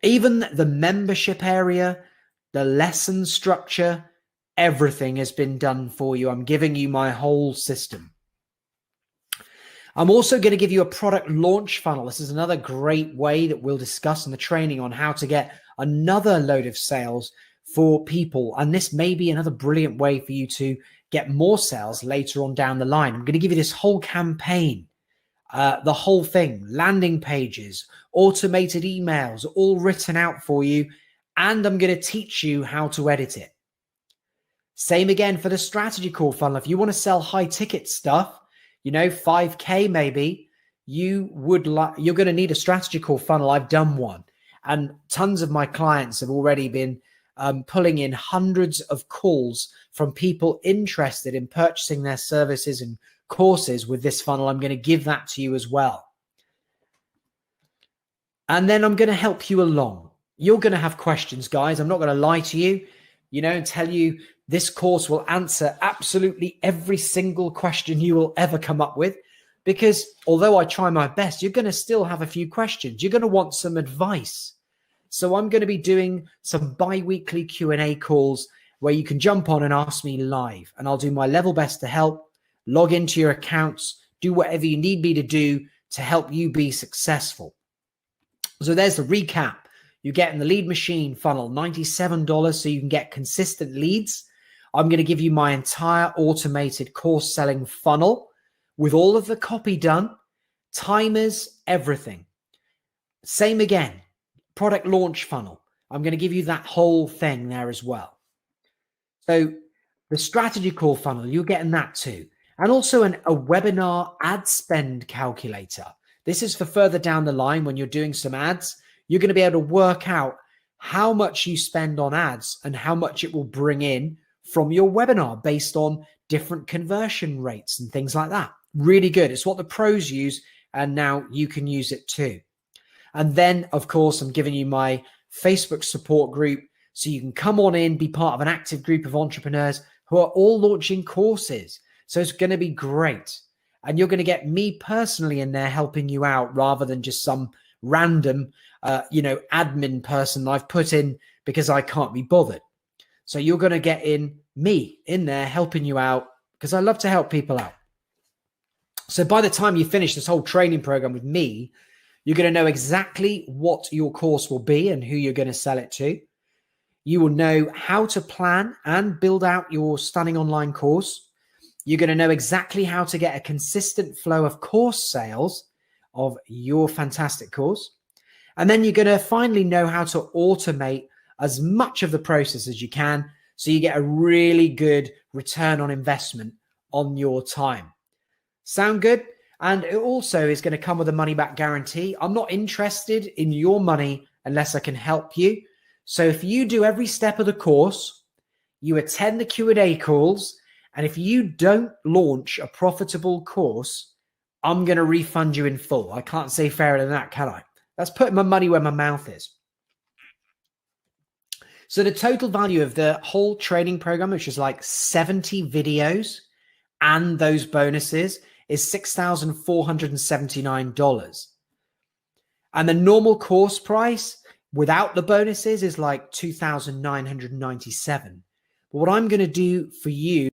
Even the membership area, the lesson structure, everything has been done for you. I'm giving you my whole system. I'm also going to give you a product launch funnel. This is another great way that we'll discuss in the training on how to get another load of sales for people. And this may be another brilliant way for you to get more sales later on down the line. I'm going to give you this whole campaign, the whole thing, landing pages, automated emails, all written out for you. And I'm going to teach you how to edit it. Same again for the strategy call funnel. If you want to sell high ticket stuff, you know, 5K maybe, you're going to need a strategy call funnel. I've done one, and tons of my clients have already been pulling in hundreds of calls from people interested in purchasing their services and courses with this funnel. I'm going to give that to you as well. And then I'm going to help you along. You're going to have questions, guys. I'm not going to lie to you, and tell you this course will answer absolutely every single question you will ever come up with, because although I try my best, you're going to still have a few questions. You're going to want some advice. So I'm going to be doing some bi-weekly Q&A calls where you can jump on and ask me live, and I'll do my level best to help. Log into your accounts, do whatever you need me to do to help you be successful. So there's the recap. You get in the lead machine funnel, $97 so you can get consistent leads. I'm going to give you my entire automated course selling funnel with all of the copy done, timers, everything. Same again, product launch funnel. I'm going to give you that whole thing there as well. So the strategy call funnel, you're getting that too. And also a webinar ad spend calculator. This is for further down the line when you're doing some ads. You're going to be able to work out how much you spend on ads and how much it will bring in from your webinar based on different conversion rates and things like that. Really good. It's what the pros use, and now you can use it too. And then, of course, I'm giving you my Facebook support group so you can come on in, be part of an active group of entrepreneurs who are all launching courses. So it's going to be great. And you're going to get me personally in there helping you out rather than just some random, admin person that I've put in because I can't be bothered. So you're going to get in me in there helping you out because I love to help people out. So by the time you finish this whole training program with me, you're going to know exactly what your course will be and who you're going to sell it to. You will know how to plan and build out your stunning online course. You're going to know exactly how to get a consistent flow of course sales of your fantastic course. And then you're going to finally know how to automate as much of the process as you can so you get a really good return on investment on your time. Sound good? And it also is going to come with a money back guarantee. I'm not interested in your money unless I can help you. So if you do every step of the course, you attend the Q&A calls, and if you don't launch a profitable course, I'm going to refund you in full. I can't say fairer than that, can I? That's putting my money where my mouth is. So the total value of the whole training program, which is like 70 videos and those bonuses, is $6,479. And the normal course price without the bonuses is like $2,997. But what I'm going to do for you,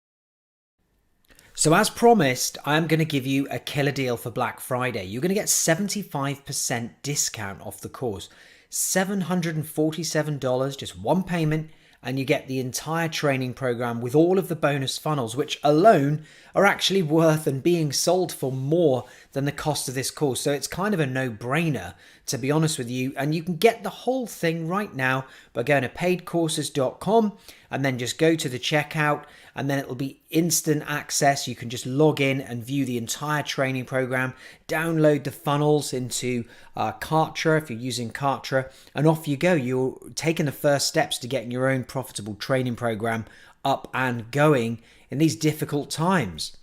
so as promised, I'm going to give you a killer deal for Black Friday. You're going to get 75% discount off the course. $747, just one payment, and you get the entire training program with all of the bonus funnels, which alone are actually worth and being sold for more than the cost of this course. So it's kind of a no-brainer, to be honest with you. And you can get the whole thing right now by going to paidcourses.com and then just go to the checkout, and then it'll be instant access. You can just log in and view the entire training program, download the funnels into Kartra if you're using Kartra, and off you go. You're taking the first steps to getting your own profitable training program up and going in these difficult times.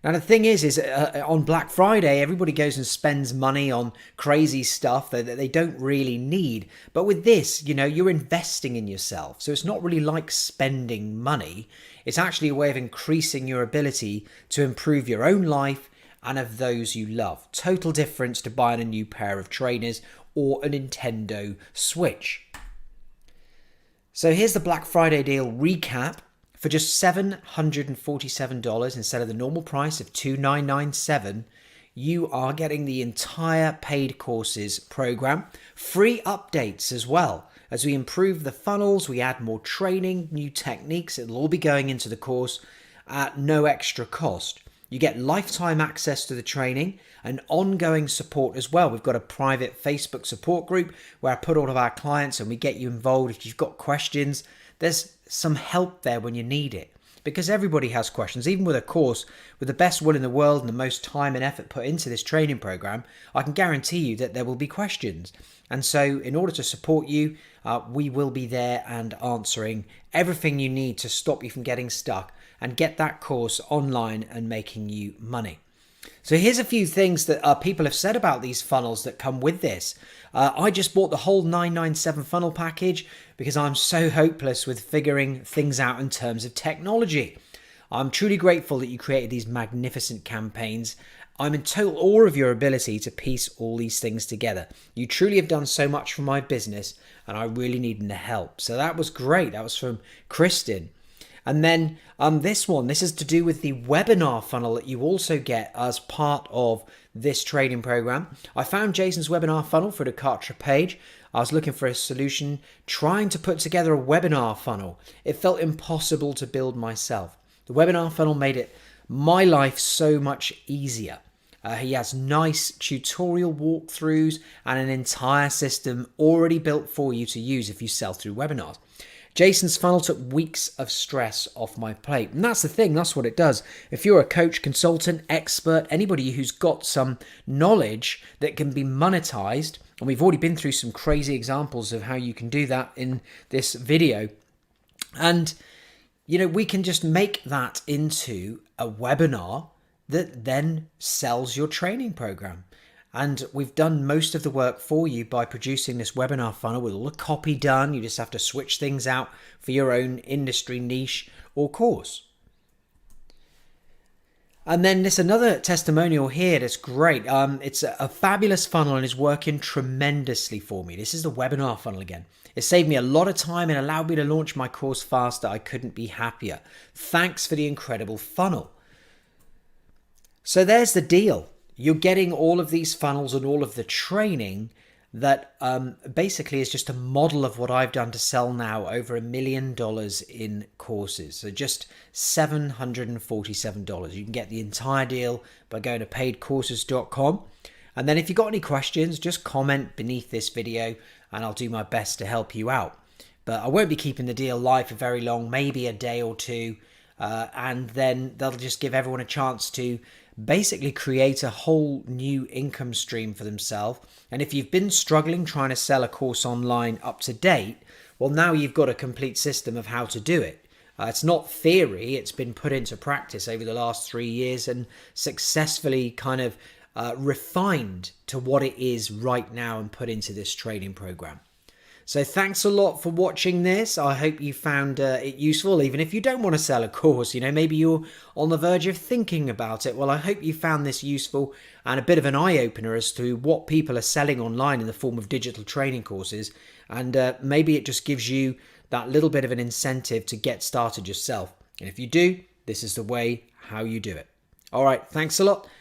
Now, the thing is on Black Friday, everybody goes and spends money on crazy stuff that they don't really need. But with this, you're investing in yourself. So it's not really like spending money. It's actually a way of increasing your ability to improve your own life and of those you love. Total difference to buying a new pair of trainers or a Nintendo Switch. So here's the Black Friday deal recap. For just $747 instead of the normal price of $2,997, you are getting the entire Paid Courses program. Free updates as well. As we improve the funnels, we add more training, new techniques. It'll all be going into the course at no extra cost. You get lifetime access to the training and ongoing support as well. We've got a private Facebook support group where I put all of our clients and we get you involved. If you've got questions, there's some help there when you need it, because everybody has questions. Even with a course with the best will in the world and the most time and effort put into this training program, I can guarantee you that there will be questions. And so in order to support you, we will be there and answering everything you need to stop you from getting stuck and get that course online and making you money. So here's a few things that people have said about these funnels that come with this. I just bought the whole 997 funnel package because I'm so hopeless with figuring things out in terms of technology. I'm truly grateful that you created these magnificent campaigns. I'm in total awe of your ability to piece all these things together. You truly have done so much for my business, and I really need the help. So that was great. That was from Kristen. And then this is to do with the webinar funnel that you also get as part of this training program. I found Jason's webinar funnel for the Kartra page. I was looking for a solution, trying to put together a webinar funnel. It felt impossible to build myself. The webinar funnel made my life so much easier. He has nice tutorial walkthroughs and an entire system already built for you to use if you sell through webinars. Jason's funnel took weeks of stress off my plate. And that's the thing, that's what it does. If you're a coach, consultant, expert, anybody who's got some knowledge that can be monetized, and we've already been through some crazy examples of how you can do that in this video. And, we can just make that into a webinar that then sells your training program. And we've done most of the work for you by producing this webinar funnel with all the copy done. You just have to switch things out for your own industry niche or course. And then there's another testimonial here that's great. It's a fabulous funnel and is working tremendously for me. This is the webinar funnel again. It saved me a lot of time and allowed me to launch my course faster. I couldn't be happier. Thanks for the incredible funnel. So there's the deal. You're getting all of these funnels and all of the training that basically is just a model of what I've done to sell now over $1 million in courses. So just $747. You can get the entire deal by going to PaidCourses.com. And then if you've got any questions, just comment beneath this video and I'll do my best to help you out. But I won't be keeping the deal live for very long, maybe a day or two. And then that'll just give everyone a chance to basically create a whole new income stream for themselves. And if you've been struggling trying to sell a course online up to date, well, now you've got a complete system of how to do it. It's not theory, it's been put into practice over the last 3 years and successfully kind of refined to what it is right now and put into this training program. So thanks a lot for watching this. I hope you found it useful, even if you don't want to sell a course. You know, maybe you're on the verge of thinking about it. Well, I hope you found this useful and a bit of an eye-opener as to what people are selling online in the form of digital training courses. And maybe it just gives you that little bit of an incentive to get started yourself. And if you do, this is the way how you do it. All right, thanks a lot.